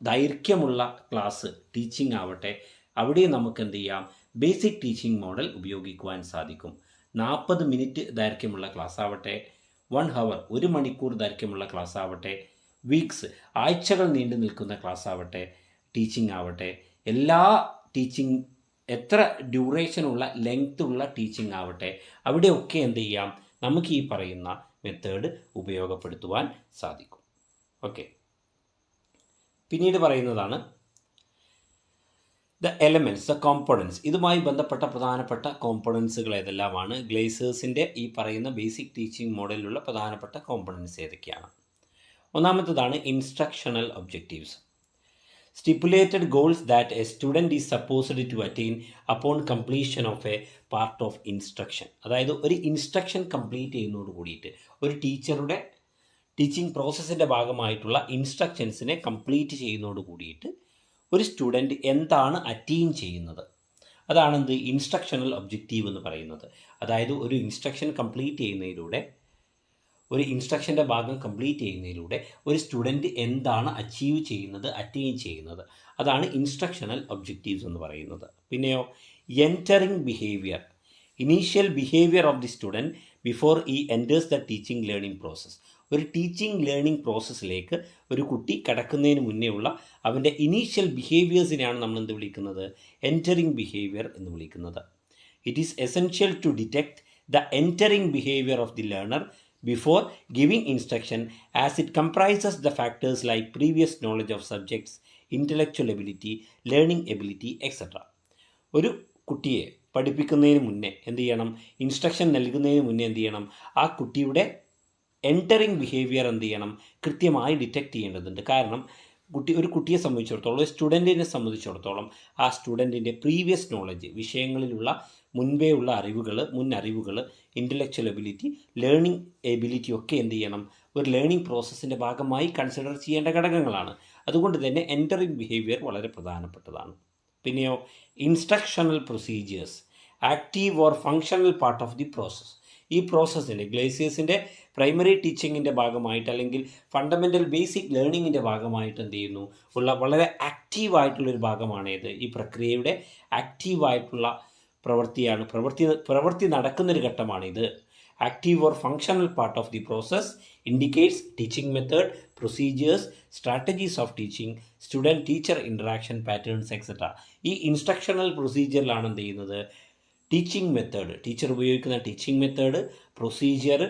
ദൈർഘ്യമുള്ള ക്ലാസ് ടീച്ചിങ് ആവട്ടെ, അവിടെ നമുക്ക് എന്ത് ചെയ്യാം, ബേസിക് ടീച്ചിങ് മോഡൽ ഉപയോഗിക്കുവാൻ സാധിക്കും. 40 മിനിറ്റ് ദൈർഘ്യമുള്ള ക്ലാസ് ആവട്ടെ, 1 hour 1 മണിക്കൂർ ദൈർഘ്യമുള്ള ക്ലാസ് ആവട്ടെ, വീക്സ് ആഴ്ചകൾ നീണ്ടു നിൽക്കുന്ന ക്ലാസ് ആവട്ടെ, ടീച്ചിങ് ആവട്ടെ, എല്ലാ ടീച്ചിങ്, എത്ര ഡ്യൂറേഷനുള്ള ലെങ്ത് ഉള്ള ടീച്ചിങ് ആവട്ടെ, അവിടെയൊക്കെ എന്ത് ചെയ്യാം, നമുക്ക് ഈ പറയുന്ന മെത്തേഡ് ഉപയോഗപ്പെടുത്തുവാൻ സാധിക്കും. പിന്നീട് പറയുന്നതാണ് ദ എലമെൻറ്റ്സ്, ദ കോമ്പണൻസ്. ഇതുമായി ബന്ധപ്പെട്ട പ്രധാനപ്പെട്ട കോമ്പണൻസുകൾ ഏതെല്ലാമാണ്, ഗ്ലേസേഴ്സിൻ്റെ ഈ പറയുന്ന ബേസിക് ടീച്ചിങ് മോഡലിലുള്ള പ്രധാനപ്പെട്ട കോമ്പണൻസ് ഏതൊക്കെയാണ്. ഒന്നാമത്തേതാണ് instructional objectives. Stipulated goals that a student is supposed to attain upon completion of a part of instruction. അതായത് ഒരു ഇൻസ്ട്രക്ഷൻ കംപ്ലീറ്റ് ചെയ്യുന്നതോട് കൂടിയിട്ട്, ഒരു ടീച്ചറുടെ ടീച്ചിങ് പ്രോസസ്സിൻ്റെ ഭാഗമായിട്ടുള്ള ഇൻസ്ട്രക്ഷൻസിനെ കംപ്ലീറ്റ് ചെയ്യുന്നതോട് കൂടിയിട്ട് ഒരു സ്റ്റുഡൻറ്റ് എന്താണ് അറ്റൈൻ ചെയ്യുന്നത്, അതാണ് എന്ത് ഇൻസ്ട്രക്ഷണൽ ഒബ്ജക്റ്റീവ് എന്ന് പറയുന്നത്. അതായത് ഒരു ഇൻസ്ട്രക്ഷൻ കംപ്ലീറ്റ് ചെയ്യുന്നതിലൂടെ, ഒരു ഇൻസ്ട്രക്ഷൻ്റെ ഭാഗം കംപ്ലീറ്റ് ചെയ്യുന്നതിലൂടെ ഒരു സ്റ്റുഡൻറ്റ് എന്താണ് അച്ചീവ് ചെയ്യുന്നത്, അറ്റൈൻ ചെയ്യുന്നത്, അതാണ് ഇൻസ്ട്രക്ഷണൽ ഒബ്ജക്റ്റീവ്സ് എന്ന് പറയുന്നത്. പിന്നെയോ entering behaviour, initial behaviour of the student before he enters the teaching learning process. ഒരു ടീച്ചിങ് ലേണിംഗ് പ്രോസസ്സിലേക്ക് ഒരു കുട്ടി കടക്കുന്നതിന് മുന്നേ ഉള്ള അവൻ്റെ ഇനീഷ്യൽ ബിഹേവിയേഴ്സിനെയാണ് നമ്മൾ എന്ത് വിളിക്കുന്നത്, എൻറ്ററിങ് ബിഹേവിയർ എന്ന് വിളിക്കുന്നത്. It is essential to detect the entering behaviour of the learner before giving instruction, as it comprises the factors like previous knowledge of subjects, intellectual ability, learning ability, etc. ഒരു കുട്ടിയെ പഠിപ്പിക്കുന്നതിന് മുന്നേ എന്ത് ചെയ്യണം, instruction നൽകുന്നതിന് മുന്നേ എന്ത് ചെയ്യണം, ആ കുട്ടിയുടെ എൻറ്ററിങ് ബിഹേവിയർ എന്ത് ചെയ്യണം, കൃത്യമായി ഡിറ്റക്റ്റ് ചെയ്യേണ്ടതുണ്ട്. കാരണം ഒരു കുട്ടിയെ സംബന്ധിച്ചിടത്തോളം, ഒരു സ്റ്റുഡൻറ്റിനെ സംബന്ധിച്ചിടത്തോളം ആ സ്റ്റുഡൻറ്റിൻ്റെ പ്രീവിയസ് നോളജ്, വിഷയങ്ങളിലുള്ള മുൻപേ ഉള്ള അറിവുകൾ, മുൻ അറിവുകൾ, ഇൻ്റലക്ച്വൽ എബിലിറ്റി, ലേണിംഗ് എബിലിറ്റി ഒക്കെ എന്ത് ചെയ്യണം, ഒരു ലേണിംഗ് പ്രോസസ്സിൻ്റെ ഭാഗമായി കൺസിഡർ ചെയ്യേണ്ട ഘടകങ്ങളാണ്. അതുകൊണ്ട് തന്നെ എൻറ്ററിങ് ബിഹേവിയർ വളരെ പ്രധാനപ്പെട്ടതാണ്. പിന്നെയോ instructional procedures, active or functional part of the process. ഈ പ്രോസസ്സിൻ്റെ, ഗ്ലേസേഴ്സിൻ്റെ പ്രൈമറി ടീച്ചിങ്ങിൻ്റെ ഭാഗമായിട്ട്, അല്ലെങ്കിൽ ഫണ്ടമെൻ്റൽ ബേസിക് ലേണിങ്ങിൻ്റെ ഭാഗമായിട്ട് എന്ത് ചെയ്യുന്നു ഉള്ള വളരെ ആക്റ്റീവായിട്ടുള്ളൊരു ഭാഗമാണേത്, ഈ പ്രക്രിയയുടെ ആക്റ്റീവായിട്ടുള്ള പ്രവൃത്തി നടക്കുന്നൊരു ഘട്ടമാണിത്. Active or functional part of the process indicates teaching method, procedures, strategies of teaching, student teacher interaction patterns, etc. ഈ ഇൻസ്ട്രക്ഷണൽ പ്രൊസീജിയറിലാണ് എന്ത് ചെയ്യുന്നത്, ടീച്ചിങ് മെത്തേഡ്, ടീച്ചർ ഉപയോഗിക്കുന്ന teaching method, procedure,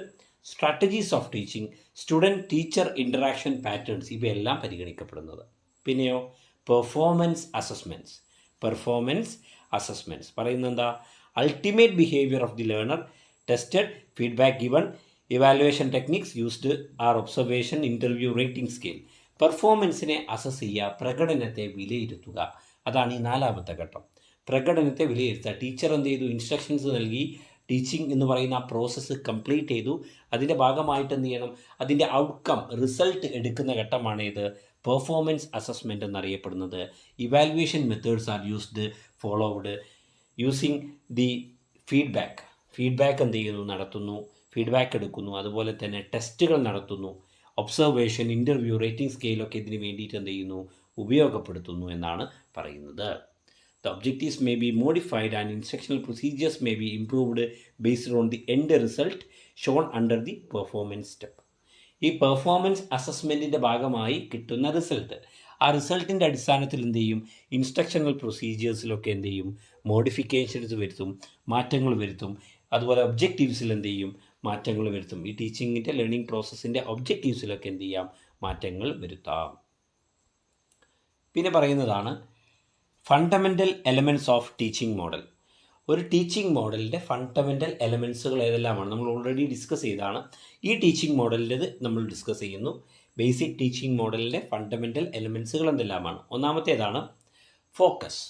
strategies of teaching, student teacher interaction patterns, ഇവയെല്ലാം പരിഗണിക്കപ്പെടുന്നത്. പിന്നെയോ performance assessments പറയുന്നത് എന്താ, ultimate behaviour of the learner tested, feedback given, evaluation techniques used are observation, interview, rating scale. പെർഫോമൻസിനെ assess ചെയ്യുക, പ്രകടനത്തെ വിലയിരുത്തുക. അതാണ് ഈ 4ാമത്തെ ഘട്ടം. പ്രകടനത്തെ വിലയിരുത്തുക. ടീച്ചർ എന്ത് ചെയ്തു, ഇൻസ്ട്രക്ഷൻസ് നൽകി, ടീച്ചിങ് എന്ന് പറയുന്ന ആ പ്രോസസ്സ് കംപ്ലീറ്റ് ചെയ്തു. അതിൻ്റെ ഭാഗമായിട്ട് എന്ത് ചെയ്യണം, അതിൻ്റെ ഔട്ട്കം, റിസൾട്ട് എടുക്കുന്ന ഘട്ടമാണ് ഇത് പെർഫോമൻസ് അസസ്മെൻറ്റ് എന്നറിയപ്പെടുന്നത്. Evaluation methods are used, followed using the feedback എന്ത് ചെയ്യുന്നു, നടത്തുന്നു, ഫീഡ്ബാക്ക് എടുക്കുന്നു. അതുപോലെ തന്നെ ടെസ്റ്റുകൾ നടത്തുന്നു. ഒബ്സർവേഷൻ, ഇൻ്റർവ്യൂ, റേറ്റിംഗ് സ്കെയിലൊക്കെ ഇതിന് വേണ്ടിയിട്ട് എന്ത് ചെയ്യുന്നു, ഉപയോഗപ്പെടുത്തുന്നു എന്നാണ് പറയുന്നത്. The objectives may be modified and instructional procedures may be improved based on the end result shown under the performance step. ഈ പെർഫോമൻസ് അസസ്മെൻറ്റിൻ്റെ ഭാഗമായി കിട്ടുന്ന റിസൾട്ട്, ആ റിസൾട്ടിൻ്റെ അടിസ്ഥാനത്തിൽ എന്ത് ചെയ്യും, ഇൻസ്ട്രക്ഷണൽ പ്രൊസീജിയേഴ്സിലൊക്കെ എന്ത് ചെയ്യും, മോഡിഫിക്കേഷൻസ് വരുത്തും, മാറ്റങ്ങൾ വരുത്തും. അതുപോലെ ഒബ്ജക്റ്റീവ്സിൽ എന്ത് ചെയ്യും, മാറ്റങ്ങൾ വരുത്തും. ഈ ടീച്ചിങ്ങിൻ്റെ ലേണിംഗ് പ്രോസസ്സിൻ്റെ ഒബ്ജക്റ്റീവ്സിലൊക്കെ എന്ത് ചെയ്യാം, മാറ്റങ്ങൾ വരുത്താം. പിന്നെ പറയുന്നതാണ് fundamental elements of teaching model. ഒരു ടീച്ചിങ് മോഡലിൻ്റെ ഫണ്ടമെൻ്റൽ എലമെൻറ്റ്സുകൾ ഏതെല്ലാമാണ് നമ്മൾ ഓൾറെഡി ഡിസ്കസ് ചെയ്തതാണ്. ഈ ടീച്ചിങ് മോഡലിൻ്റെത് നമ്മൾ ഡിസ്കസ് ചെയ്യുന്നു. ബേസിക് ടീച്ചിങ് മോഡലിൻ്റെ ഫണ്ടമെൻ്റൽ എലമെൻറ്റ്സുകൾ എന്തെല്ലാമാണ്. ഒന്നാമത്തേതാണ് focus.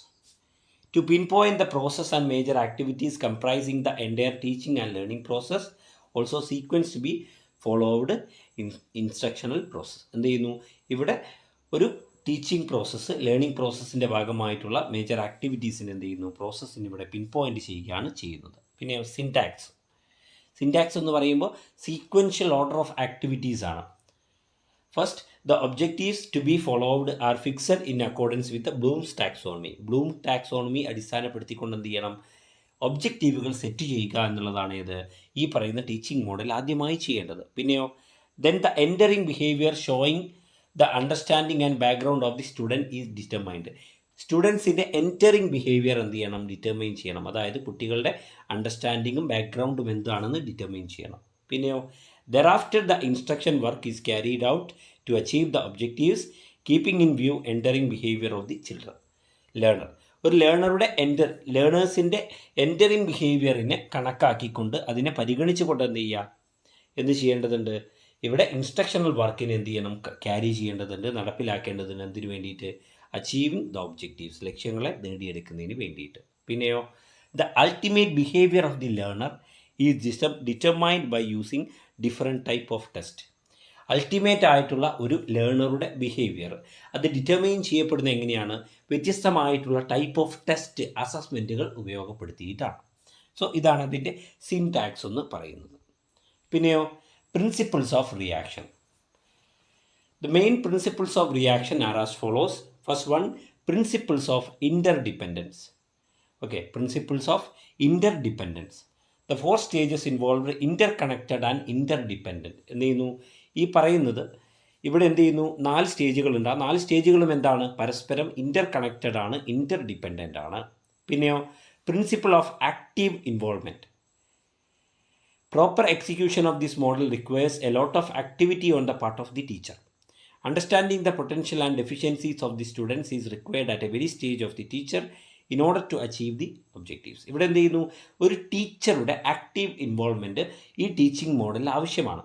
To pinpoint the process and major activities comprising the entire teaching and learning process, also sequence to be followed instructional process. എന്ത് ചെയ്യുന്നു, ഇവിടെ ഒരു ടീച്ചിങ് പ്രോസസ്സ്, ലേണിംഗ് പ്രോസസ്സിൻ്റെ ഭാഗമായിട്ടുള്ള മേജർ ആക്ടിവിറ്റീസിന് എന്ത് ചെയ്യുന്നു, പ്രോസസ്സിന് ഇവിടെ പിൻ പോയിൻ്റ് ചെയ്യുകയാണ് ചെയ്യുന്നത്. പിന്നെ സിൻറ്റാക്സ് എന്ന് പറയുമ്പോൾ സീക്വൻഷ്യൽ ഓർഡർ ഓഫ് ആക്ടിവിറ്റീസ് ആണ്. First, the objectives to be followed are fixed in accordance with Bloom's taxonomy അടിസ്ഥാനപ്പെടുത്തിക്കൊണ്ട് എന്ത് ചെയ്യണം, ഒബ്ജക്റ്റീവുകൾ സെറ്റ് ചെയ്യുക എന്നുള്ളതാണ് ഈ പറയുന്ന ടീച്ചിങ് മോഡൽ ആദ്യമായി ചെയ്യേണ്ടത്. പിന്നെയോ then the entering behaviour showing the understanding and background of the student is determined. സ്റ്റുഡൻസിൻ്റെ എൻറ്ററിങ് ബിഹേവിയർ എന്ത് ചെയ്യണം, ഡിറ്റർമൈൻ ചെയ്യണം. അതായത് കുട്ടികളുടെ അണ്ടർസ്റ്റാൻഡിങ്ങും ബാക്ക്ഗ്രൗണ്ടും എന്താണെന്ന് ഡിറ്റർമൈൻ ചെയ്യണം. പിന്നെയോ thereafter the instruction work is carried out to achieve the objectives keeping in view entering behaviour of the learner. ഒരു ലേണേഴ്സിൻ്റെ എൻറ്ററിങ് ബിഹേവിയറിനെ കണക്കാക്കിക്കൊണ്ട് അതിനെ പരിഗണിച്ചുകൊണ്ട് എന്ത് ചെയ്യേണ്ടതുണ്ട്, ഇവിടെ ഇൻസ്ട്രക്ഷണൽ വർക്കിനെ എന്ത് ചെയ്യണം, ക്യാരി ചെയ്യേണ്ടതുണ്ട്, നടപ്പിലാക്കേണ്ടതുണ്ട്. എന്തിനു വേണ്ടിയിട്ട്, അച്ചീവിങ് ദ ഒബ്ജക്റ്റീവ്സ്, ലക്ഷ്യങ്ങളെ നേടിയെടുക്കുന്നതിന് വേണ്ടിയിട്ട്. പിന്നെയോ the ultimate behaviour of the learner is determined by using different type of test. Ultimate ആയിട്ടുള്ള ഒരു ലേണറുടെ ബിഹേവിയർ അത് ഡിറ്റർമൈൻ ചെയ്യപ്പെടുന്നത് എങ്ങനെയാണ്, വ്യത്യസ്തമായിട്ടുള്ള ടൈപ്പ് ഓഫ് ടെസ്റ്റ്, അസസ്മെൻറ്റുകൾ ഉപയോഗപ്പെടുത്തിയിട്ടാണ്. സോ ഇതാണ് അതിൻ്റെ സിൻടാക്സ് എന്ന് പറയുന്നത്. പിന്നെയോ Principles of reaction. The main principles of reaction are as follows. First one, principles of interdependence. Okay, principles of interdependence. The 4 stages involved interconnected and interdependent. എന്ത് ചെയ്യുന്നു, ഈ പറയുന്നത് ഇവിടെ എന്ത് ചെയ്യുന്നു, 4 സ്റ്റേജുകളുണ്ട്. ആ 4 സ്റ്റേജുകളും എന്താണ്, പരസ്പരം ഇൻ്റർകണക്റ്റഡ് ആണ്, ഇൻ്റർഡിപ്പെൻഡൻ്റ് ആണ്. പിന്നെയോ principle of active involvement. Proper execution of this model requires a lot of activity on the part of the teacher. Understanding the potential and deficiencies of the students is required at a very stage of the teacher in order to achieve the objectives. ഇവിടെ എന്ത് ചെയ്യുന്നു, ഒരു ടീച്ചറുടെ active involvement ഈ teaching മോഡലിൽ ആവശ്യമാണ്.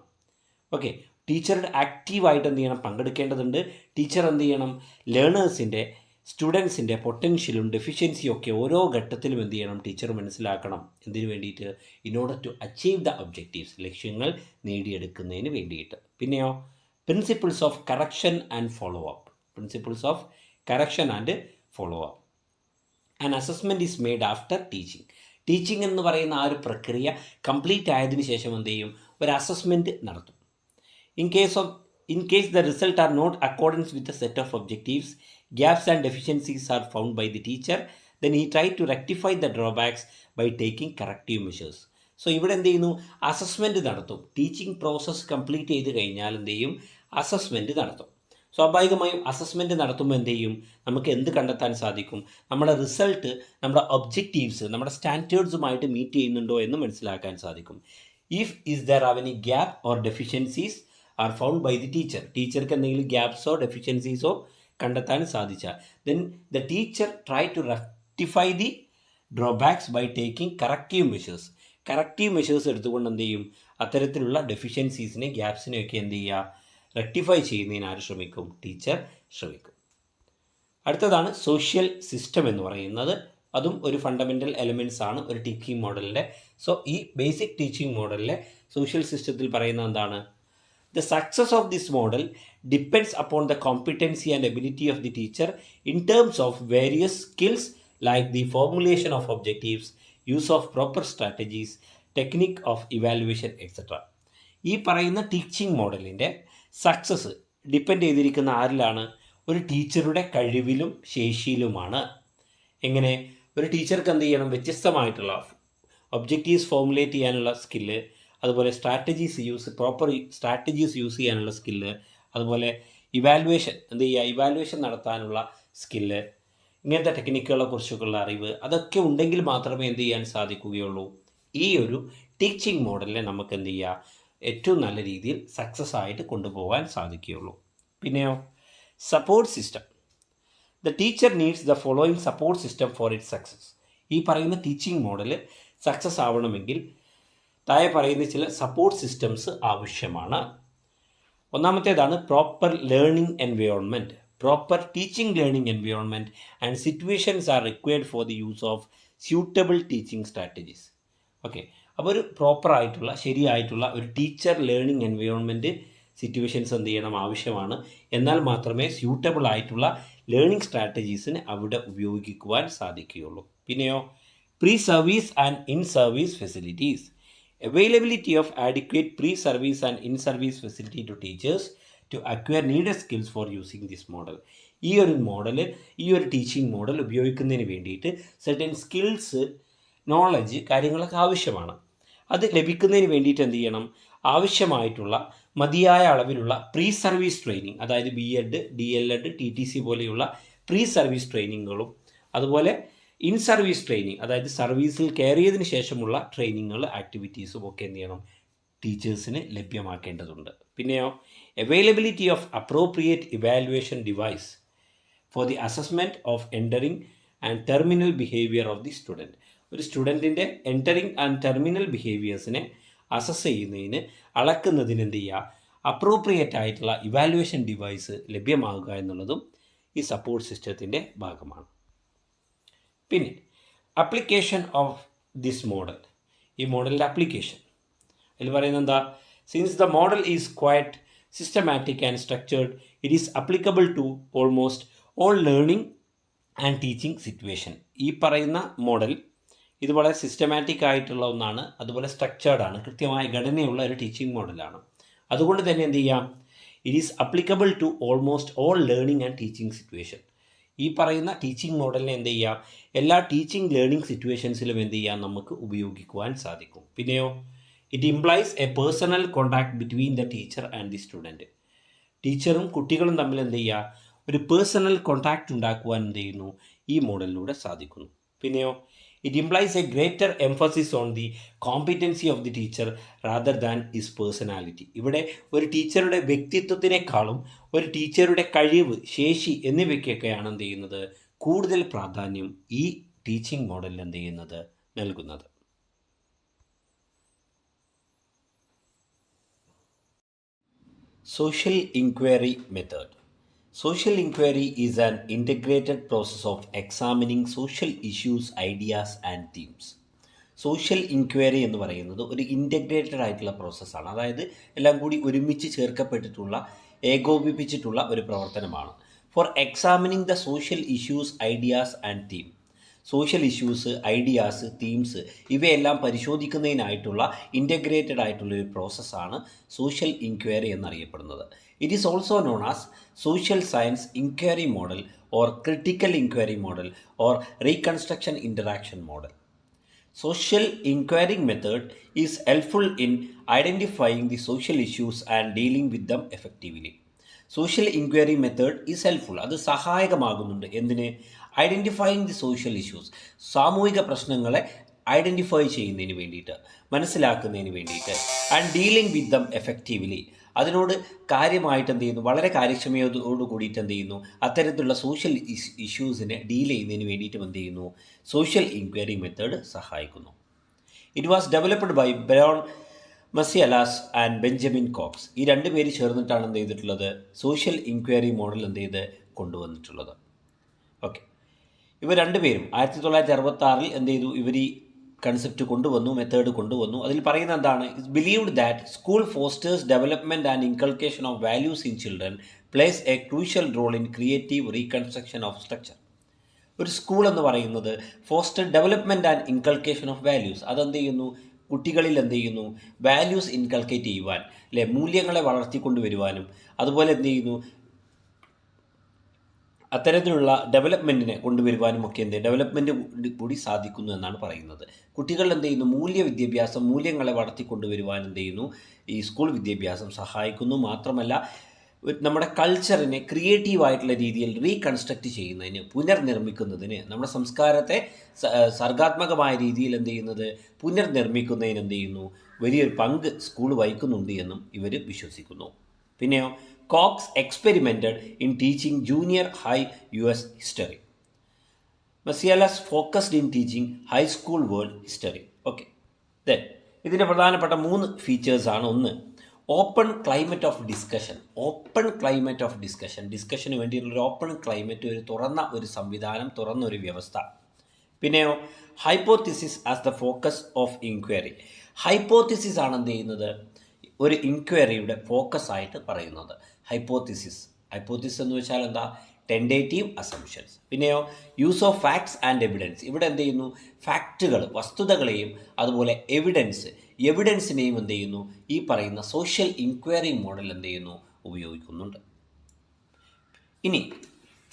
Okay, ടീച്ചറുടെ ആക്റ്റീവായിട്ട് എന്ത് ചെയ്യണം, പങ്കെടുക്കേണ്ടതുണ്ട്. ടീച്ചർ എന്ത് ചെയ്യണം, ലേണേഴ്സിൻ്റെ, സ്റ്റുഡൻസിൻ്റെ പൊട്ടൻഷ്യലും ഡെഫിഷ്യൻസിയും ഒക്കെ ഓരോ ഘട്ടത്തിലും എന്ത് ചെയ്യണം, ടീച്ചർ മനസ്സിലാക്കണം. എന്തിനു വേണ്ടിയിട്ട്, in order to achieve the objectives, ലക്ഷ്യങ്ങൾ നേടിയെടുക്കുന്നതിന് വേണ്ടിയിട്ട്. പിന്നെയോ principles of correction and follow up. An assessment is made after teaching എന്ന് പറയുന്ന ആ ഒരു പ്രക്രിയ കംപ്ലീറ്റ് ആയതിനു ശേഷം എന്ത് ചെയ്യും, ഒരു അസസ്മെൻറ്റ് നടത്തും. In case the result are not accordance with the set of objectives, gaps and deficiencies are found by the teacher, then he try to rectify the drawbacks by taking corrective measures. So ഇവിടെ എന്ത് ചെയ്യുന്നു, assessment നടത്തും. Teaching process complete ചെയ്ത് കഴിഞ്ഞാൽ എന്ത് ചെയ്യും, assessment നടത്തും. സ്വാഭാവികമായും അസസ്മെൻറ്റ് നടത്തുമ്പോൾ എന്ത് ചെയ്യും, നമുക്ക് എന്ത് കണ്ടെത്താൻ സാധിക്കും, നമ്മുടെ റിസൾട്ട് നമ്മുടെ ഒബ്ജക്റ്റീവ്സ് നമ്മുടെ സ്റ്റാൻഡേർഡ്സുമായിട്ട് മീറ്റ് ചെയ്യുന്നുണ്ടോ എന്ന് മനസ്സിലാക്കാൻ സാധിക്കും. If is there are any gap or deficiencies are found by the teacher, ടീച്ചർക്ക് എന്തെങ്കിലും ഗ്യാപ്സോ ഡെഫിഷ്യൻസീസോ കണ്ടെത്താൻ സാധിച്ചാൽ then the teacher try to rectify the drawbacks by taking corrective measures. Corrective measures എടുത്തുകൊണ്ട് എന്ത് ചെയ്യും, അത്തരത്തിലുള്ള ഡെഫിഷ്യൻസീസിനെ ഗ്യാപ്സിനെയൊക്കെ എന്ത് ചെയ്യുക, റെക്ടിഫൈ ചെയ്യുന്നതിന് ആര് ശ്രമിക്കും, ടീച്ചർ ശ്രമിക്കും. അടുത്തതാണ് സോഷ്യൽ സിസ്റ്റം എന്ന് പറയുന്നത്. അതും ഒരു ഫണ്ടമെൻ്റൽ എലമെൻറ്റ്സ് ആണ് ഒരു ടീച്ചിങ് മോഡലിൻ്റെ. സോ ഈ ബേസിക് ടീച്ചിങ് മോഡലിലെ സോഷ്യൽ സിസ്റ്റത്തിൽ പറയുന്നത് എന്താണ്, the success of this model depends upon the competency and ability of the teacher in terms of various skills like the formulation of objectives, use of proper strategies, technique of evaluation, etc. ഈ പറയുന്ന teaching മോഡലിൻ്റെ success depend ചെയ്തിരിക്കുന്ന ആരിലാണ്, ഒരു ടീച്ചറുടെ കഴിവിലും ശേഷിയിലുമാണ്. എങ്ങനെ, ഒരു ടീച്ചർക്ക് എന്ത് ചെയ്യണം, വ്യത്യസ്തമായിട്ടുള്ള ഒബ്ജക്റ്റീവ്സ് ഫോർമുലേറ്റ് ചെയ്യാനുള്ള സ്കില്ല്, അതുപോലെ പ്രോപ്പർ സ്ട്രാറ്റജീസ് യൂസ് ചെയ്യാനുള്ള സ്കില്ല്, അതുപോലെ ഇവാലുവേഷൻ എന്ത് ചെയ്യുക, ഇവാലുവേഷൻ നടത്താനുള്ള സ്കില്ല്, ഇങ്ങനത്തെ ടെക്നിക്കുകളെ കുറിച്ചൊക്കെയുള്ള അറിവ്, അതൊക്കെ ഉണ്ടെങ്കിൽ മാത്രമേ എന്ത് ചെയ്യാൻ സാധിക്കുകയുള്ളൂ, ഈ ഒരു ടീച്ചിങ് മോഡലിനെ നമുക്ക് എന്ത് ചെയ്യുക, ഏറ്റവും നല്ല രീതിയിൽ സക്സസ് ആയിട്ട് കൊണ്ടുപോകാൻ സാധിക്കുകയുള്ളൂ. പിന്നെയോ support system. The teacher needs the following support system for it's success. ഈ പറയുന്ന ടീച്ചിങ് മോഡൽ സക്സസ് ആവണമെങ്കിൽ താഴെ പറയുന്ന ചില സപ്പോർട്ട് സിസ്റ്റംസ് ആവശ്യമാണ്. ഒന്നാമത്തേതാണ് proper learning environment. Proper teaching learning environment and situations are required for the use of suitable teaching strategies. Okay, അപ്പോൾ ഒരു പ്രോപ്പറായിട്ടുള്ള ശരിയായിട്ടുള്ള ഒരു ടീച്ചർ ലേണിംഗ് എൻവയോൺമെൻറ്റ് സിറ്റുവേഷൻസ് എന്ത് ചെയ്യണം, ആവശ്യമാണ്. എന്നാൽ മാത്രമേ സ്യൂട്ടബിൾ ആയിട്ടുള്ള ലേണിംഗ് സ്ട്രാറ്റജീസിന് അവിടെ ഉപയോഗിക്കുവാൻ സാധിക്കുകയുള്ളൂ. പിന്നെയോ pre service and in service facilities. Availability of adequate pre-service and in-service facility to teachers to acquire needed skills for using this model. ഈ ഒരു ടീച്ചിങ് മോഡൽ ഉപയോഗിക്കുന്നതിന് വേണ്ടിയിട്ട് സർട്ടൻ സ്കിൽസ്, നോളജ്, കാര്യങ്ങളൊക്കെ ആവശ്യമാണ്. അത് ലഭിക്കുന്നതിന് വേണ്ടിയിട്ട് എന്ത് ചെയ്യണം, ആവശ്യമായിട്ടുള്ള മതിയായ അളവിലുള്ള പ്രീ സർവീസ് ട്രെയിനിങ്, അതായത് BEd, DLEd, TTC പോലെയുള്ള പ്രീ സർവീസ് ട്രെയിനിങ്ങുകളും, അതുപോലെ ഇൻ സർവീസ് ട്രെയിനിങ്, അതായത് സർവീസിൽ കയറിയതിന് ശേഷമുള്ള ട്രെയിനിങ്ങുകൾ, ആക്ടിവിറ്റീസും ഒക്കെ എന്ത് ചെയ്യണം, ടീച്ചേഴ്സിന് ലഭ്യമാക്കേണ്ടതുണ്ട്. പിന്നെയോ availability of appropriate evaluation device for the assessment of entering and terminal behaviour of the student. ഒരു സ്റ്റുഡൻറ്റിൻ്റെ എൻറ്ററിങ് ആൻഡ് ടെർമിനൽ ബിഹേവിയേഴ്സിനെ അസസ് ചെയ്യുന്നതിന്, അളക്കുന്നതിന് എന്ത് ചെയ്യുക, അപ്രോപ്രിയേറ്റ് ആയിട്ടുള്ള ഇവാലുവേഷൻ ഡിവൈസ് ലഭ്യമാകുക എന്നുള്ളതും ഈ സപ്പോർട്ട് സിസ്റ്റത്തിൻ്റെ ഭാഗമാണ്. പിന്നെ അപ്ലിക്കേഷൻ ഓഫ് ദിസ് മോഡൽ. ഈ മോഡലിൻ്റെ അപ്ലിക്കേഷൻ അതിൽ പറയുന്നത് എന്താ, since the model is quite systematic and structured, it is applicable to almost all learning and teaching situation. ഈ പറയുന്ന മോഡൽ ഇത് വളരെ സിസ്റ്റമാറ്റിക് ആയിട്ടുള്ള ഒന്നാണ്, അതുപോലെ സ്ട്രക്ചേർഡാണ്, കൃത്യമായ ഘടനയുള്ള ഒരു ടീച്ചിങ് മോഡലാണ്. അതുകൊണ്ട് തന്നെ എന്ത് ചെയ്യാം, it is applicable to almost all learning and teaching situation. ഈ പറയുന്ന ടീച്ചിങ് മോഡലിനെ എന്ത് ചെയ്യാം, എല്ലാ ടീച്ചിങ് ലേണിംഗ് സിറ്റുവേഷൻസിലും എന്ത് ചെയ്യാം, നമുക്ക് ഉപയോഗിക്കുവാൻ സാധിക്കും. പിന്നെയോ it implies A personal contact between the teacher and the student. ടീച്ചറും കുട്ടികളും തമ്മിൽ എന്ത് ചെയ്യുക, ഒരു പേഴ്സണൽ കോണ്ടാക്ട് ഉണ്ടാക്കുവാൻ എന്ത് ചെയ്യുന്നു, ഈ മോഡലിലൂടെ സാധിക്കുന്നു. പിന്നെയോ it implies A greater emphasis on the competency of the teacher rather than his personality. ഇവിടെ ഒരു ടീച്ചറുടെ വ്യക്തിത്വത്തിനേക്കാളും ഒരു ടീച്ചറുടെ കഴിവ്, ശേഷി എന്നിവയ്ക്കൊക്കെയാണ് എന്ത് ചെയ്യുന്നത്, കൂടുതൽ പ്രാധാന്യം ഈ ടീച്ചിങ് മോഡലിൽ എന്ത് ചെയ്യുന്നത്, നൽകുന്നത്. Social inquiry method. Social inquiry is an integrated process of examining social issues, ideas and themes. Social inquiry എന്ന് പറയുന്നത് ഒരു ഇൻ്റഗ്രേറ്റഡ് ആയിട്ടുള്ള പ്രോസസ്സാണ്. അതായത് എല്ലാം കൂടി ഒരുമിച്ച് ചേർക്കപ്പെട്ടിട്ടുള്ള, ഏകോപിപ്പിച്ചിട്ടുള്ള ഒരു പ്രവർത്തനമാണ്. For examining the social issues, ideas and theme. Social issues, ideas, themes ഇവയെല്ലാം പരിശോധിക്കുന്നതിനായിട്ടുള്ള ഇൻ്റഗ്രേറ്റഡ് ആയിട്ടുള്ള ഒരു പ്രോസസ്സാണ് സോഷ്യൽ ഇൻക്വയറി എന്നറിയപ്പെടുന്നത്. It is also known as social science inquiry model or critical inquiry model or reconstruction interaction model. Social inquiry method is helpful in identifying the social issues and dealing with them effectively. Social inquiry method is helpful. അത് സഹായകമാകുന്നുണ്ട് എന്തിന്? Identifying the social issues, സാമൂഹിക പ്രശ്നങ്ങളെ identify ചെയ്യുന്നതിന് വേണ്ടിയിട്ട്, മനസ്സിലാക്കുന്നതിന് വേണ്ടിയിട്ട്, and dealing with dum effectively, അതിനോട് കാര്യമായിട്ട് എന്ത് ചെയ്യുന്നു, വളരെ കാര്യക്ഷമതയോട് കൂടിയിട്ട് എന്ത് ചെയ്യുന്നു, അത്തരത്തിലുള്ള സോഷ്യൽ ഇഷ്യൂസിനെ ഡീൽ ചെയ്യുന്നതിന് വേണ്ടിയിട്ടും എന്ത് ചെയ്യുന്നു, സോഷ്യൽ ഇൻക്വയറി മെത്തേഡ് സഹായിക്കുന്നു. It was developed by Brown Massialas and Benjamin Cox. ഈ രണ്ട് പേര് ചേർന്നിട്ടാണ് എന്ത് ചെയ്തിട്ടുള്ളത്, സോഷ്യൽ ഇൻക്വയറി മോഡൽ എന്ത് ചെയ്ത് കൊണ്ടുവന്നിട്ടുള്ളത്. ഓക്കെ, ഇവർ രണ്ടുപേരും 1966 എന്ത് ചെയ്തു, ഇവർ ഈ കൺസെപ്റ്റ് കൊണ്ടുവന്നു, മെത്തേഡ് കൊണ്ടുവന്നു. അതിൽ പറയുന്ന എന്താണ്, it's believed that school fosters development and inculcation of values in children plays a crucial role in creative reconstruction of structure. ഒരു സ്കൂൾ എന്ന് പറയുന്നത് foster development and inculcation of values, അതെന്ത് ചെയ്യുന്നു, കുട്ടികളിൽ എന്ത് ചെയ്യുന്നു, വാല്യൂസ് ഇൻകൾക്കേറ്റ് ചെയ്യുവാൻ, അല്ലെ, മൂല്യങ്ങളെ വളർത്തിക്കൊണ്ടുവരുവാനും, അതുപോലെ എന്ത് ചെയ്യുന്നു, അത്തരത്തിലുള്ള ഡെവലപ്മെൻറ്റിനെ കൊണ്ടുവരുവാനും ഒക്കെ ഡെവലപ്മെൻറ്റ് കൂടി സാധിക്കുന്നു എന്നാണ് പറയുന്നത്. കുട്ടികൾ എന്ത് ചെയ്യുന്നു, വിദ്യാഭ്യാസം, മൂല്യങ്ങളെ വളർത്തിക്കൊണ്ടുവരുവാൻ എന്ത് ചെയ്യുന്നു, ഈ സ്കൂൾ വിദ്യാഭ്യാസം സഹായിക്കുന്നു. മാത്രമല്ല നമ്മുടെ കൾച്ചറിനെ ക്രിയേറ്റീവായിട്ടുള്ള രീതിയിൽ റീകൺസ്ട്രക്റ്റ് ചെയ്യുന്നതിന്, പുനർനിർമ്മിക്കുന്നതിന്, നമ്മുടെ സംസ്കാരത്തെ സർഗാത്മകമായ രീതിയിൽ എന്ത് ചെയ്യുന്നത്, പുനർനിർമ്മിക്കുന്നതിന് എന്ത് ചെയ്യുന്നു, വലിയൊരു പങ്ക് സ്കൂൾ വഹിക്കുന്നുണ്ട് എന്നും ഇവർ വിശ്വസിക്കുന്നു. പിന്നെയോ Cox experimented in teaching junior high US history. Massialas focused in teaching high school world history. Okay, then ഇതിൻ്റെ പ്രധാനപ്പെട്ട 3 ഫീച്ചേഴ്സാണ്. ഒന്ന്, open climate of discussion. Open climate of discussion, ഡിസ്കഷന് വേണ്ടിയിട്ടുള്ളൊരു ഓപ്പൺ ക്ലൈമറ്റ്, ഒരു തുറന്ന ഒരു സംവിധാനം, തുറന്ന ഒരു വ്യവസ്ഥ. പിന്നെയോ hypothesis as the focus of inquiry. Hypothesis ആണ് എന്ത് ചെയ്യുന്നത്, ഒരു ഇൻക്വയറിയുടെ ഫോക്കസ് ആയിട്ട് പറയുന്നത്. ഹൈപ്പോത്തിസിസ് എന്ന് വെച്ചാൽ എന്താ, ടെൻഡേറ്റീവ് അസംഷൻസ്. പിന്നെയോ use of facts and evidence. ഇവിടെ എന്ത് ചെയ്യുന്നു, ഫാക്റ്റുകൾ, വസ്തുതകളെയും അതുപോലെ എവിഡൻസിനെയും എന്ത് ചെയ്യുന്നു, ഈ പറയുന്ന സോഷ്യൽ ഇൻക്വയറി മോഡൽ എന്ത് ചെയ്യുന്നു, ഉപയോഗിക്കുന്നുണ്ട്. ഇനി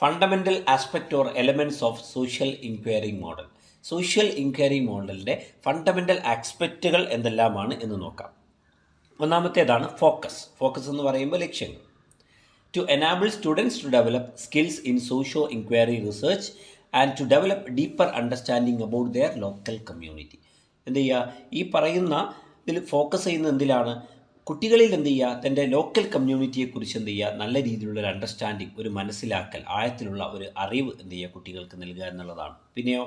fundamental aspect or elements of social inquiry model. Social inquiry മോഡലിൻ്റെ ഫണ്ടമെൻ്റൽ ആസ്പെക്റ്റുകൾ എന്തെല്ലാമാണ് എന്ന് നോക്കാം. ഒന്നാമത്തേതാണ് ഫോക്കസ് എന്ന് പറയുമ്പോൾ ലക്ഷ്യങ്ങൾ. To enable students to develop skills in socio inquiry research and to develop deeper understanding about their local community. എന്ത് ചെയ്യുക, ഈ പറയുന്ന ഇതിൽ ഫോക്കസ് ചെയ്യുന്ന എന്തിലാണ്, കുട്ടികളിൽ എന്ത് ചെയ്യുക, തൻ്റെ ലോക്കൽ കമ്മ്യൂണിറ്റിയെക്കുറിച്ച് എന്ത് ചെയ്യുക, നല്ല രീതിയിലുള്ള ഒരു അണ്ടർസ്റ്റാൻഡിങ്, ഒരു മനസ്സിലാക്കൽ, ആഴത്തിലുള്ള ഒരു അറിവ് എന്ത് ചെയ്യുക, കുട്ടികൾക്ക് നൽകുക എന്നുള്ളതാണ്. പിന്നെയോ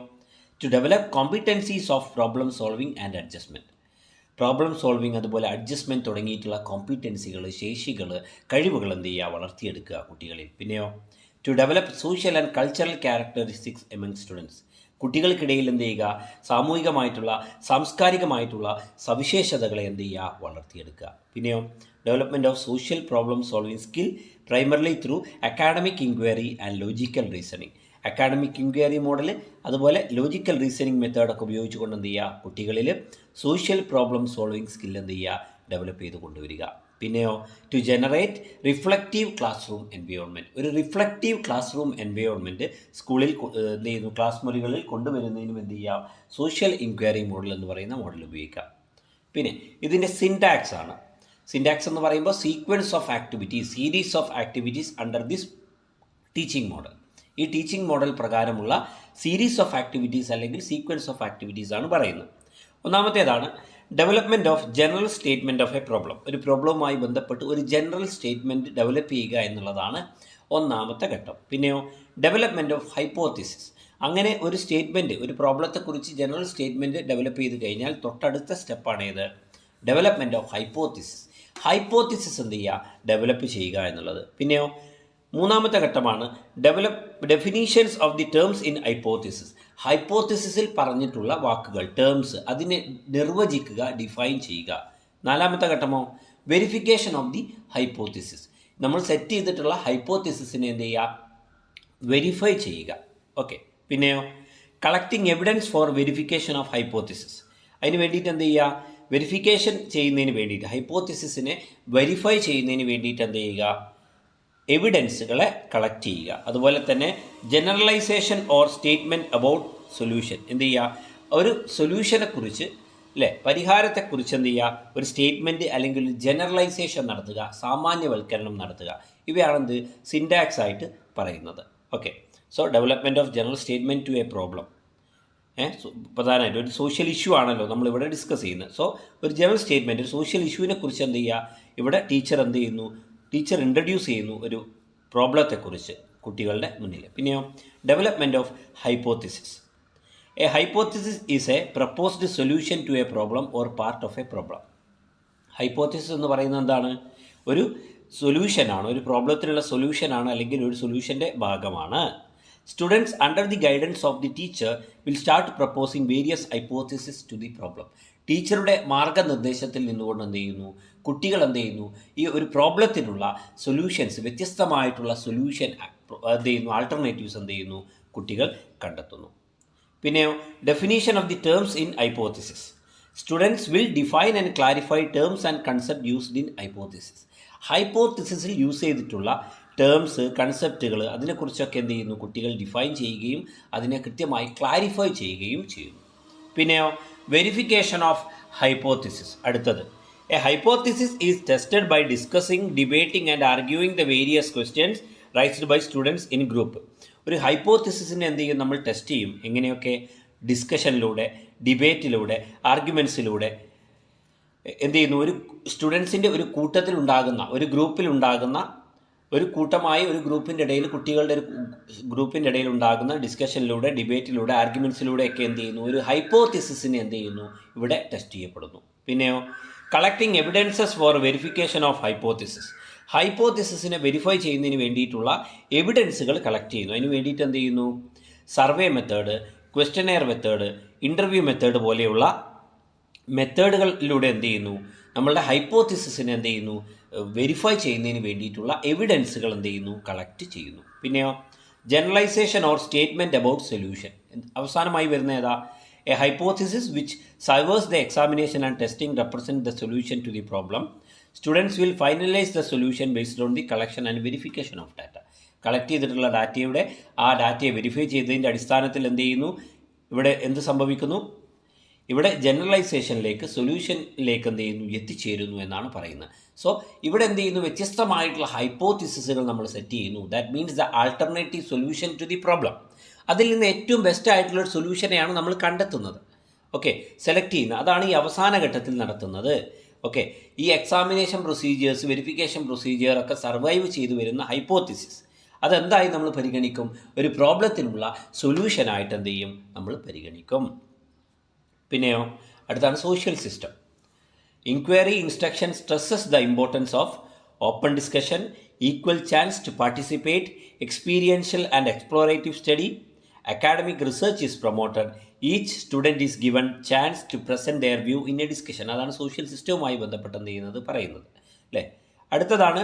to develop competencies of problem solving and adjustment. Problem solving അതുപോലെ അഡ്ജസ്റ്റ്മെൻറ്റ് തുടങ്ങിയിട്ടുള്ള കോമ്പിറ്റൻസികൾ, ശേഷികൾ, കഴിവുകൾ എന്ത് ചെയ്യുക, വളർത്തിയെടുക്കുക കുട്ടികളിൽ. പിന്നെയോ to develop social and cultural characteristics among students. കുട്ടികൾക്കിടയിൽ എന്ത് ചെയ്യുക, സാമൂഹികമായിട്ടുള്ള, സാംസ്കാരികമായിട്ടുള്ള സവിശേഷതകളെ എന്ത് ചെയ്യുക, വളർത്തിയെടുക്കുക. പിന്നെയോ development of social problem solving skill primarily through academic inquiry and logical reasoning. Academic inquiry model അതുപോലെ ലോജിക്കൽ റീസണിങ് മെത്തേഡൊക്കെ ഉപയോഗിച്ചുകൊണ്ട് എന്ത് ചെയ്യുക, കുട്ടികളിൽ സോഷ്യൽ പ്രോബ്ലം സോൾവിങ് സ്കിൽ എന്ത് ചെയ്യുക, ഡെവലപ്പ് ചെയ്ത് കൊണ്ടുവരിക. പിന്നെയോ to generate reflective classroom environment. ഒരു റിഫ്ലക്റ്റീവ് ക്ലാസ് റൂം എൻവയോൺമെൻറ്റ് സ്കൂളിൽ എന്ത് ചെയ്യുന്നു, ക്ലാസ് മുറികളിൽ കൊണ്ടുവരുന്നതിനും എന്ത് ചെയ്യുക, സോഷ്യൽ ഇൻക്വയറി മോഡൽ എന്ന് പറയുന്ന മോഡൽ ഉപയോഗിക്കാം. പിന്നെ ഇതിൻ്റെ സിൻടാക്സ് ആണ്. സിൻടാക്സ് എന്ന് പറയുമ്പോൾ sequence of activities, series of activities under this teaching model. ഈ ടീച്ചിങ് മോഡൽ പ്രകാരമുള്ള സീരീസ് ഓഫ് ആക്ടിവിറ്റീസ് അല്ലെങ്കിൽ സീക്വൻസ് ഓഫ് ആക്ടിവിറ്റീസ് ആണ് പറയുന്നത്. ഒന്നാമത്തേതാണ് development of general statement of a problem. ഒരു പ്രോബ്ലവുമായി ബന്ധപ്പെട്ട് ഒരു ജനറൽ സ്റ്റേറ്റ്മെൻറ്റ് ഡെവലപ്പ് ചെയ്യുക എന്നുള്ളതാണ് ഒന്നാമത്തെ ഘട്ടം. പിന്നെയോ ഡെവലപ്മെൻറ്റ് ഓഫ് ഹൈപ്പോത്തിസിസ്. അങ്ങനെ ഒരു സ്റ്റേറ്റ്മെൻറ്റ്, ഒരു പ്രോബ്ലത്തെക്കുറിച്ച് ജനറൽ സ്റ്റേറ്റ്മെൻറ്റ് ഡെവലപ്പ് ചെയ്ത് കഴിഞ്ഞാൽ തൊട്ടടുത്ത സ്റ്റെപ്പാണ് ഏത്, ഡെവലപ്മെൻറ്റ് ഓഫ് ഹൈപ്പോത്തിസിസ്. ഹൈപ്പോത്തിസിസ് എന്ത് ചെയ്യുക, ഡെവലപ്പ് ചെയ്യുക എന്നുള്ളത്. പിന്നെയോ മൂന്നാമത്തെ ഘട്ടമാണ് definitions of the terms in hypothesis. ഹൈപ്പോത്തിസിസിൽ പറഞ്ഞിട്ടുള്ള വാക്കുകൾ, ടേംസ്, അതിനെ നിർവചിക്കുക, ഡിഫൈൻ ചെയ്യുക. നാലാമത്തെ ഘട്ടമോ വെരിഫിക്കേഷൻ ഓഫ് ദി ഹൈപ്പോത്തിസിസ്. നമ്മൾ സെറ്റ് ചെയ്തിട്ടുള്ള ഹൈപ്പോത്തിസിസിനെ എന്ത് ചെയ്യുക, വെരിഫൈ ചെയ്യുക. ഓക്കെ, പിന്നെയോ collecting evidence for verification of hypothesis. അതിന് വേണ്ടിയിട്ട് എന്ത് ചെയ്യുക, വെരിഫിക്കേഷൻ ചെയ്യുന്നതിന് വേണ്ടിയിട്ട്, ഹൈപ്പോത്തിസിസിനെ വെരിഫൈ ചെയ്യുന്നതിന് വേണ്ടിയിട്ട് എന്ത് ചെയ്യുക, എവിഡൻസുകളെ കളക്ട് ചെയ്യുക. അതുപോലെ തന്നെ generalization or statement about solution. എന്ത് ചെയ്യുക, ഒരു സൊല്യൂഷനെക്കുറിച്ച് അല്ലേ, പരിഹാരത്തെക്കുറിച്ച് എന്ത് ചെയ്യുക, ഒരു സ്റ്റേറ്റ്മെൻറ്റ് അല്ലെങ്കിൽ ഒരു ജനറലൈസേഷൻ നടത്തുക, സാമാന്യവൽക്കരണം നടത്തുക. ഇവയാണ് എന്ത് സിൻടാക്സ് ആയിട്ട് പറയുന്നത്. Okay, so development of general statement to a problem. പ്രധാനമായിട്ട് ഒരു സോഷ്യൽ ഇഷ്യൂ ആണല്ലോ നമ്മളിവിടെ ഡിസ്കസ് ചെയ്യുന്നത്. സോ ഒരു ജനറൽ സ്റ്റേറ്റ്മെൻറ്റ്, ഒരു സോഷ്യൽ ഇഷ്യൂവിനെ കുറിച്ച് എന്ത് ചെയ്യുക, ഇവിടെ ടീച്ചർ എന്ത് ചെയ്യുന്നു, ടീച്ചർ ഇൻട്രൊഡ്യൂസ് ചെയ്യുന്നു ഒരു പ്രോബ്ലത്തെക്കുറിച്ച് കുട്ടികളുടെ മുന്നിൽ. പിന്നെയോ development of hypothesis. A hypothesis is a proposed solution to a problem or part of a problem. Hypothesis എന്ന് പറയുന്നത് എന്താണ്, ഒരു സൊല്യൂഷനാണ്, ഒരു പ്രോബ്ലത്തിനുള്ള സൊല്യൂഷനാണ്, അല്ലെങ്കിൽ ഒരു സൊല്യൂഷൻ്റെ ഭാഗമാണ്. Students under the guidance of the teacher will start proposing various hypotheses to the problem. ടീച്ചറുടെ മാർഗനിർദ്ദേശത്തിൽ നിന്നുകൊണ്ട് എന്ത് ചെയ്യുന്നു, കുട്ടികൾ എന്ത് ചെയ്യുന്നു, ഈ ഒരു പ്രോബ്ലത്തിനുള്ള സൊല്യൂഷൻസ്, വ്യത്യസ്തമായിട്ടുള്ള സൊല്യൂഷൻ എന്ത് ചെയ്യുന്നു, ആൾട്ടർനേറ്റീവ്സ് എന്ത് ചെയ്യുന്നു, കുട്ടികൾ കണ്ടെത്തുന്നു. പിന്നെയോ definition of the terms in hypothesis. Students will define and clarify terms and concept used in hypothesis. ഹൈപ്പോത്തിസിസിൽ യൂസ് ചെയ്തിട്ടുള്ള ടേംസ്, കൺസെപ്റ്റുകൾ, അതിനെക്കുറിച്ചൊക്കെ എന്ത് ചെയ്യുന്നു, കുട്ടികൾ ഡിഫൈൻ ചെയ്യുകയും അതിനെ കൃത്യമായി ക്ലാരിഫൈ ചെയ്യുകയും ചെയ്യുന്നു. പിന്നെയോ വെരിഫിക്കേഷൻ ഓഫ് ഹൈപ്പോത്തിസിസ്. അടുത്തത്, a hypothesis is tested by discussing, debating and arguing the various questions raised by students in group. ഒരു ഹൈപ്പോത്തിസിസിനെ എന്ത് ചെയ്യും, നമ്മൾ ടെസ്റ്റ് ചെയ്യും. എങ്ങനെയൊക്കെ? ഡിസ്കഷനിലൂടെ, ഡിബേറ്റിലൂടെ, ആർഗ്യുമെൻസിലൂടെ എന്ത് ചെയ്യുന്നു, ഒരു സ്റ്റുഡൻസിൻ്റെ ഒരു കൂട്ടത്തിലുണ്ടാകുന്ന, ഒരു ഗ്രൂപ്പിലുണ്ടാകുന്ന, ഒരു കൂട്ടമായി ഒരു ഗ്രൂപ്പിൻ്റെ ഇടയിൽ, കുട്ടികളുടെ ഒരു ഗ്രൂപ്പിൻ്റെ ഇടയിൽ ഉണ്ടാകുന്ന ഡിസ്കഷനിലൂടെ, ഡിബേറ്റിലൂടെ, ആർഗ്യുമെൻസിലൂടെ ഒക്കെ എന്ത് ചെയ്യുന്നു, ഒരു ഹൈപ്പോത്തിസിസിനെ എന്ത് ചെയ്യുന്നു, ഇവിടെ ടെസ്റ്റ് ചെയ്യപ്പെടുന്നു. പിന്നെയോ collecting evidences for verification of hypothesis. ഹൈപ്പോത്തിസിസിനെ വെരിഫൈ ചെയ്യുന്നതിന് വേണ്ടിയിട്ടുള്ള എവിഡൻസുകൾ കളക്ട് ചെയ്യുന്നു. അതിന് വേണ്ടിയിട്ട് എന്ത് ചെയ്യുന്നു, survey method, questionnaire method, interview method പോലെയുള്ള മെത്തേഡുകളിലൂടെ എന്ത് ചെയ്യുന്നു, നമ്മളുടെ ഹൈപ്പോത്തിസിസിനെ എന്ത് ചെയ്യുന്നു, വെരിഫൈ ചെയ്യുന്നതിന് വേണ്ടിയിട്ടുള്ള എവിഡൻസുകൾ എന്ത് ചെയ്യുന്നു, കളക്ട് ചെയ്യുന്നു. പിന്നെയോ generalization or statement about solution. അവസാനമായി വരുന്ന ഏതാ, a hypothesis which serves the examination and testing represent the solution to the problem. Students will finalize the solution based on the collection and verification of data. Collect ചെയ്തിട്ടുള്ള ഡാറ്റയുടെ ആ ഡാറ്റയെ verify ചെയ്തതിൻ്റെ അടിസ്ഥാനത്തിൽ എന്ത് ചെയ്യുന്നു, ഇവിടെ എന്ത് സംഭവിക്കുന്നു, ഇവിടെ ജനറലൈസേഷനിലേക്ക്, സൊല്യൂഷനിലേക്ക് എന്ത് ചെയ്യുന്നു, എത്തിച്ചേരുന്നു എന്നാണ് പറയുന്നത്. സോ ഇവിടെ എന്ത് ചെയ്യുന്നു, വ്യത്യസ്തമായിട്ടുള്ള ഹൈപ്പോത്തിസിസുകൾ നമ്മൾ സെറ്റ് ചെയ്യുന്നു. That means the alternative solution to the problem. അതിൽ നിന്ന് ഏറ്റവും ബെസ്റ്റ് ആയിട്ടുള്ളൊരു സൊല്യൂഷനെയാണ് നമ്മൾ കണ്ടെത്തുന്നത്. ഓക്കെ, സെലക്ട് ചെയ്യുന്നത്. അതാണ് ഈ അവസാന ഘട്ടത്തിൽ നടത്തുന്നത്. ഓക്കെ, ഈ എക്സാമിനേഷൻ പ്രൊസീജിയേഴ്സ്, വെരിഫിക്കേഷൻ പ്രൊസീജിയർ ഒക്കെ സർവൈവ് ചെയ്തു വരുന്ന ഹൈപ്പോത്തിസിസ് അതെന്തായി നമ്മൾ പരിഗണിക്കും, ഒരു പ്രോബ്ലത്തിനുള്ള സൊല്യൂഷനായിട്ട് എന്ത് ചെയ്യും, നമ്മൾ പരിഗണിക്കും. പിന്നെയോ അടുത്താണ് social system. Inquiry instruction stresses the importance of open discussion, equal chance to participate, experiential and explorative study, academic research is promoted, each student is given chance to present their view in a discussion. അതാണ് സോഷ്യൽ സിസ്റ്റവുമായി ബന്ധപ്പെട്ട് എന്ത് ചെയ്യുന്നത്, പറയുന്നത് അല്ലേ. അടുത്തതാണ്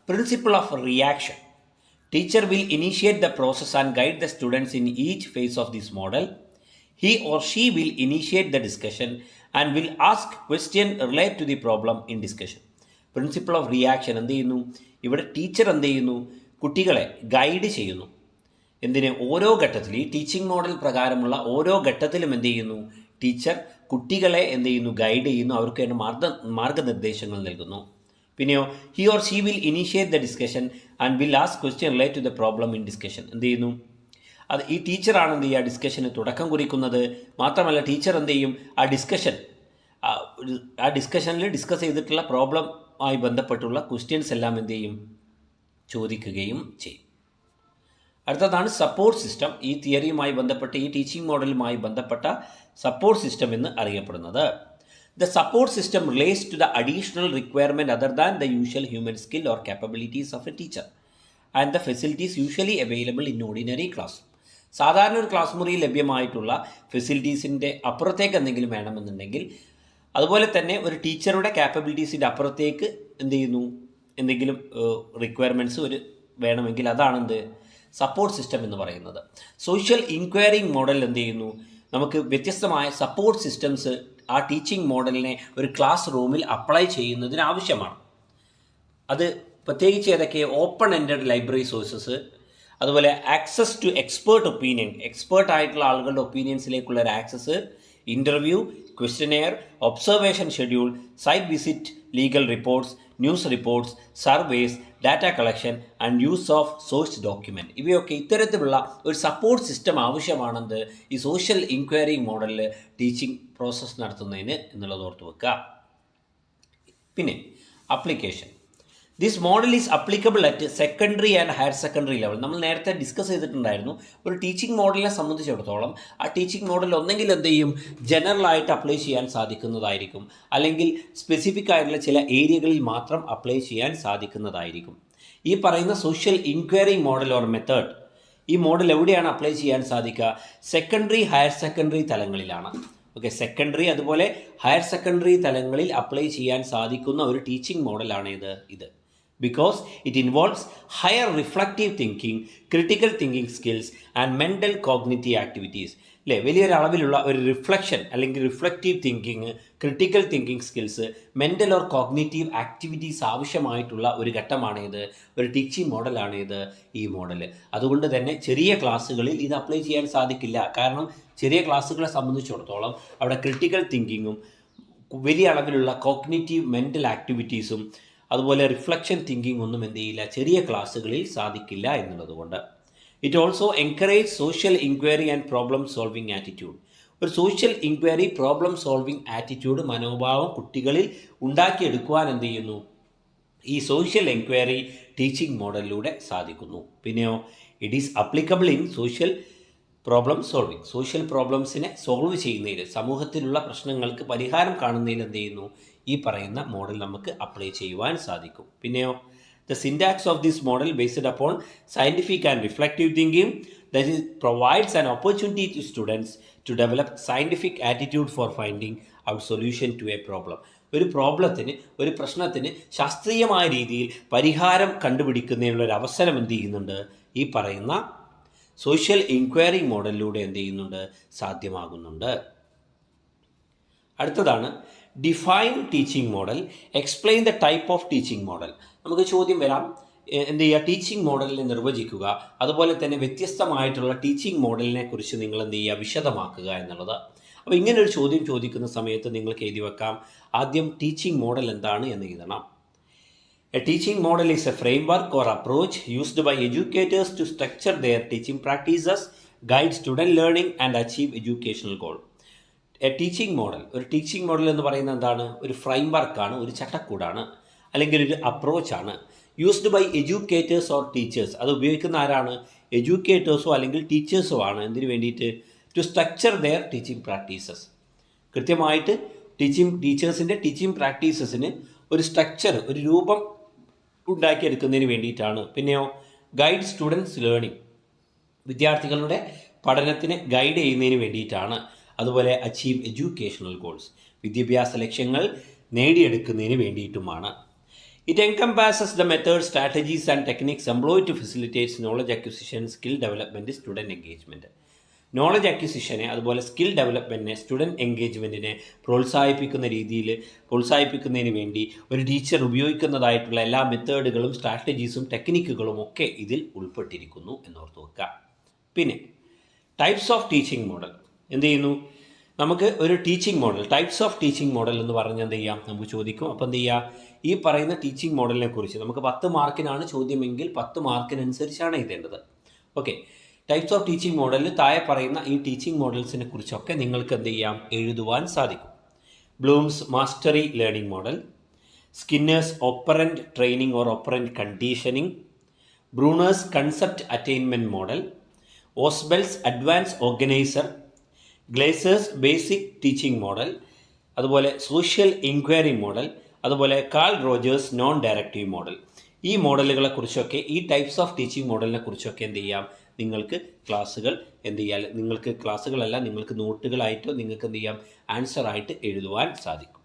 principle of reaction. Teacher will initiate the process and guide the students in each phase of this model. He or she will initiate the discussion and will ask question relate to the problem in discussion. Principle of reaction എന്ത് ചെയ്യുന്നു, ഇവിടെ teacher എന്ത് ചെയ്യുന്നു, കുട്ടികളെ guide ചെയ്യുന്നു. എന്തിന്, ഓരോ ഘട്ടത്തിൽ ഈ ടീച്ചിങ് മോഡൽ പ്രകാരമുള്ള ഓരോ ഘട്ടത്തിലും എന്ത് ചെയ്യുന്നു, ടീച്ചർ കുട്ടികളെ എന്ത് ചെയ്യുന്നു, ഗൈഡ് ചെയ്യുന്നു, അവർക്ക് വേണ്ട മാർഗനിർദ്ദേശങ്ങൾ നൽകുന്നു. പിന്നെയോ he or she will initiate the discussion and will ask question relate to the problem in discussion. എന്ത് ചെയ്യുന്നു, അത് ഈ ടീച്ചറാണ് എന്ത് ചെയ്യുക, ഡിസ്കഷന് തുടക്കം കുറിക്കുന്നത്. മാത്രമല്ല ടീച്ചർ എന്ത് ചെയ്യും, ആ ഡിസ്കഷനിൽ ഡിസ്കസ് ചെയ്തിട്ടുള്ള പ്രോബ്ലമായി ബന്ധപ്പെട്ടുള്ള ക്വസ്റ്റ്യൻസ് എല്ലാം എന്ത് ചെയ്യും, ചോദിക്കുകയും ചെയ്യും. അടുത്തതാണ് സപ്പോർട്ട് സിസ്റ്റം. ഈ തിയറിയുമായി ബന്ധപ്പെട്ട്, ഈ ടീച്ചിങ് മോഡലുമായി ബന്ധപ്പെട്ട സപ്പോർട്ട് സിസ്റ്റം എന്ന് അറിയപ്പെടുന്നത്. The support system relates to the additional requirement other than the usual human skill or capabilities of a teacher and the facilities usually available in ordinary class. സാധാരണ ഒരു class മുറിയിൽ ലഭ്യമായിട്ടുള്ള ഫെസിലിറ്റീസിൻ്റെ അപ്പുറത്തേക്ക് എന്തെങ്കിലും വേണമെന്നുണ്ടെങ്കിൽ, അതുപോലെ തന്നെ ഒരു ടീച്ചറുടെ കാപ്പബിലിറ്റീസിൻ്റെ അപ്പുറത്തേക്ക് എന്ത് ചെയ്യുന്നു, എന്തെങ്കിലും റിക്വയർമെൻറ്റ്സ് ഒരു വേണമെങ്കിൽ അതാണെന്ത് സപ്പോർട്ട് സിസ്റ്റം എന്ന് പറയുന്നത്. സോഷ്യൽ ഇൻക്വയറിംഗ് മോഡൽ എന്ത് ചെയ്യുന്നു, നമുക്ക് വ്യത്യസ്തമായ സപ്പോർട്ട് സിസ്റ്റംസ് ആ ടീച്ചിങ് മോഡലിനെ ഒരു ക്ലാസ് റൂമിൽ അപ്ലൈ ചെയ്യുന്നതിന് ആവശ്യമാണ്. അത് പ്രത്യേകിച്ച് ഏതൊക്കെ, ഓപ്പൺ എൻഡഡ് ലൈബ്രറി സോഴ്സസ്, അതുപോലെ access to expert opinion, expert ആയിട്ടുള്ള ആളുകളുടെ ഒപ്പീനിയൻസിലേക്കുള്ള ഒരു access, interview, questionnaire, observation schedule, site visit, legal reports, news reports, surveys, data collection and use of source document. ഇവയൊക്കെ ഇത്തരത്തിലുള്ള ഒരു സപ്പോർട്ട് സിസ്റ്റം ആവശ്യമാണെന്ന് ഈ സോഷ്യൽ ഇൻക്വയറി മോഡലിൽ ടീച്ചിങ് പ്രോസസ്സ് നടത്തുന്നതിന് എന്നുള്ളത് ഓർത്ത് വെക്കുക. പിന്നെ application. This model is applicable at secondary and higher secondary level. നമ്മൾ നേരത്തെ ഡിസ്കസ് ചെയ്തിട്ടുണ്ടായിരുന്നു. ഒരു ടീച്ചിങ് മോഡലിനെ സംബന്ധിച്ചിടത്തോളം ആ ടീച്ചിങ് മോഡൽ ഒന്നെങ്കിൽ എന്ത് ചെയ്യും, ജനറലായിട്ട് അപ്ലൈ ചെയ്യാൻ സാധിക്കുന്നതായിരിക്കും, അല്ലെങ്കിൽ സ്പെസിഫിക് ആയിട്ടുള്ള ചില ഏരിയകളിൽ മാത്രം അപ്ലൈ ചെയ്യാൻ സാധിക്കുന്നതായിരിക്കും. ഈ പറയുന്ന social inquiry model or method, ഈ മോഡൽ എവിടെയാണ് അപ്ലൈ ചെയ്യാൻ സാധിക്കുക? സെക്കൻഡറി, ഹയർ സെക്കൻഡറി തലങ്ങളിലാണ്. ഓക്കെ, സെക്കൻഡറി അതുപോലെ ഹയർ സെക്കൻഡറി തലങ്ങളിൽ അപ്ലൈ ചെയ്യാൻ സാധിക്കുന്ന ഒരു ടീച്ചിങ് മോഡലാണ് ഇത്. Because it involves higher reflective thinking, critical thinking skills and mental cognitive activities. അല്ലേ, വലിയൊരളവിലുള്ള ഒരു റിഫ്ലക്ഷൻ അല്ലെങ്കിൽ reflective thinking, critical thinking skills, mental or cognitive activities ആവശ്യമായിട്ടുള്ള ഒരു ഘട്ടമാണിത്, ഒരു ടീച്ചിങ് മോഡലാണിത് ഈ മോഡൽ. അതുകൊണ്ട് തന്നെ ചെറിയ ക്ലാസ്സുകളിൽ ഇത് അപ്ലൈ ചെയ്യാൻ സാധിക്കില്ല. കാരണം ചെറിയ ക്ലാസ്സുകളെ സംബന്ധിച്ചിടത്തോളം അവിടെ ക്രിട്ടിക്കൽ തിങ്കിങ്ങും വലിയ അളവിലുള്ള കോഗ്നിറ്റീവ് മെൻ്റൽ ആക്ടിവിറ്റീസും അതുപോലെ റിഫ്ലക്ഷൻ തിങ്കിങ് ഒന്നും എന്ത് ചെയ്യില്ല, ചെറിയ ക്ലാസ്സുകളിൽ സാധിക്കില്ല എന്നുള്ളത് കൊണ്ട്. It also encourage social inquiry and problem solving attitude. ഒരു social inquiry, problem solving attitude, മനോഭാവം കുട്ടികളിൽ ഉണ്ടാക്കിയെടുക്കുവാൻ എന്ത് ചെയ്യുന്നു, ഈ സോഷ്യൽ എൻക്വയറി ടീച്ചിങ് മോഡലിലൂടെ സാധിക്കുന്നു. പിന്നെയോ it is applicable in social problem solving. Social പ്രോബ്ലംസിനെ സോൾവ് ചെയ്യുന്നതിൽ, സമൂഹത്തിലുള്ള പ്രശ്നങ്ങൾക്ക് പരിഹാരം കാണുന്നതിൽ എന്ത് ചെയ്യുന്നു, ഈ പറയുന്ന മോഡൽ നമുക്ക് അപ്ലൈ ചെയ്യുവാൻ സാധിക്കും. പിന്നെയോ the syntax of this model based upon scientific and reflective thinking that it provides an opportunity to students to develop scientific attitude for finding out solution to a problem. ഒരു പ്രോബ്ലത്തിന്, ഒരു പ്രശ്നത്തിന് ശാസ്ത്രീയമായ രീതിയിൽ പരിഹാരം കണ്ടുപിടിക്കുന്നതിനുള്ള ഒരു അവസരം എന്ത് ചെയ്യുന്നുണ്ട്, ഈ പറയുന്ന സോഷ്യൽ ഇൻക്വയറി മോഡലിലൂടെ എന്ത് ചെയ്യുന്നുണ്ട്, സാധ്യമാകുന്നുണ്ട്. അടുത്തതാണ് define teaching model, explain the type of teaching model. നമുക്ക് ചോദ്യം വരാം, എന്ത് ചെയ്യുക, ടീച്ചിങ് മോഡലിനെ നിർവചിക്കുക, അതുപോലെ തന്നെ വ്യത്യസ്തമായിട്ടുള്ള ടീച്ചിങ് മോഡലിനെ കുറിച്ച് നിങ്ങൾ എന്ത് ചെയ്യുക, വിശദമാക്കുക എന്നുള്ളത്. അപ്പോൾ ഇങ്ങനെ ഒരു ചോദ്യം ചോദിക്കുന്ന സമയത്ത് നിങ്ങൾക്ക് എഴുതി വെക്കാം, ആദ്യം ടീച്ചിങ് മോഡൽ എന്താണ് എന്ന് എഴുതണം. A teaching model is a framework or approach used by educators to structure their teaching practices, guide student learning and achieve educational goal. A teaching model, ഒരു ടീച്ചിങ് മോഡൽ എന്ന് പറയുന്നത് എന്താണ്, ഒരു ഫ്രെയിംവർക്കാണ്, ഒരു ചട്ടക്കൂടാണ്, അല്ലെങ്കിൽ ഒരു അപ്രോച്ചാണ്. Used by educators or teachers. അത് ഉപയോഗിക്കുന്ന ആരാണ്, എഡ്യൂക്കേറ്റേഴ്സോ അല്ലെങ്കിൽ ടീച്ചേഴ്സോ ആണ്. എന്തിനു വേണ്ടിയിട്ട്, to structure their teaching practices. കൃത്യമായിട്ട് ടീച്ചേഴ്സിൻ്റെ ടീച്ചിങ് പ്രാക്ടീസസിന് ഒരു സ്ട്രക്ചർ, ഒരു രൂപം ഉണ്ടാക്കിയെടുക്കുന്നതിന് വേണ്ടിയിട്ടാണ്. പിന്നെയോ ഗൈഡ് സ്റ്റുഡൻസ് ലേണിംഗ്, വിദ്യാർത്ഥികളുടെ പഠനത്തിനെ ഗൈഡ് ചെയ്യുന്നതിന് വേണ്ടിയിട്ടാണ്. അതുപോലെ അച്ചീവ് എഡ്യൂക്കേഷണൽ ഗോൾസ്, വിദ്യാഭ്യാസ ലക്ഷ്യങ്ങൾ നേടിയെടുക്കുന്നതിന് വേണ്ടിയിട്ടുമാണ്. It encompasses the method, strategies and techniques employ to facilitates knowledge acquisition, skill development, student engagement. Knowledge അക്വിസിഷനെ അതുപോലെ സ്കിൽ ഡെവലപ്മെൻറ്റിനെ, സ്റ്റുഡൻറ്റ് എൻഗേജ്മെൻറ്റിനെ പ്രോത്സാഹിപ്പിക്കുന്നതിന് വേണ്ടി ഒരു ടീച്ചർ ഉപയോഗിക്കുന്നതായിട്ടുള്ള എല്ലാ മെത്തേഡുകളും സ്ട്രാറ്റജീസും ടെക്നിക്കുകളും ഒക്കെ ഇതിൽ ഉൾപ്പെട്ടിരിക്കുന്നു എന്നോർത്ത് വെക്കുക. പിന്നെ ടൈപ്സ് ഓഫ് ടീച്ചിങ് മോഡൽ എന്ത് ചെയ്യുന്നു, നമുക്ക് ഒരു teaching model, types of teaching model എന്ന് പറഞ്ഞ് എന്ത് ചെയ്യാം, നമുക്ക് ചോദിക്കും. അപ്പോൾ എന്ത് ചെയ്യുക, ഈ പറയുന്ന ടീച്ചിങ് മോഡലിനെ കുറിച്ച് നമുക്ക് 10 മാർക്കിനാണ് ചോദ്യമെങ്കിൽ 10 മാർക്കിനനുസരിച്ചാണ് എഴുതേണ്ടത്. ഓക്കെ, ടൈപ്സ് ഓഫ് ടീച്ചിങ് മോഡലിൽ താഴെ പറയുന്ന ഈ ടീച്ചിങ് മോഡൽസിനെ കുറിച്ചൊക്കെ നിങ്ങൾക്ക് എന്ത് ചെയ്യാം, എഴുതുവാൻ സാധിക്കും. Bloom's mastery learning model, Skinner's operant training or operant conditioning, Bruner's concept attainment model, Ausubel's advance organizer, Glaser's basic teaching model, അതുപോലെ സോഷ്യൽ ഇൻക്വയറി മോഡൽ, അതുപോലെ Carl Rogers non directive model. ഈ മോഡലുകളെ കുറിച്ചൊക്കെ, ഈ ടൈപ്സ് ഓഫ് ടീച്ചിങ് മോഡലിനെ കുറിച്ചൊക്കെ എന്ത് ചെയ്യാം, നിങ്ങൾക്ക് ക്ലാസ്സുകൾ എന്ത് ചെയ്യാം, നിങ്ങൾക്ക് ക്ലാസ്സുകളല്ല, നിങ്ങൾക്ക് നോട്ടുകളായിട്ടോ നിങ്ങൾക്ക് എന്ത് ചെയ്യാം, ആൻസറായിട്ട് എഴുതുവാൻ സാധിക്കും.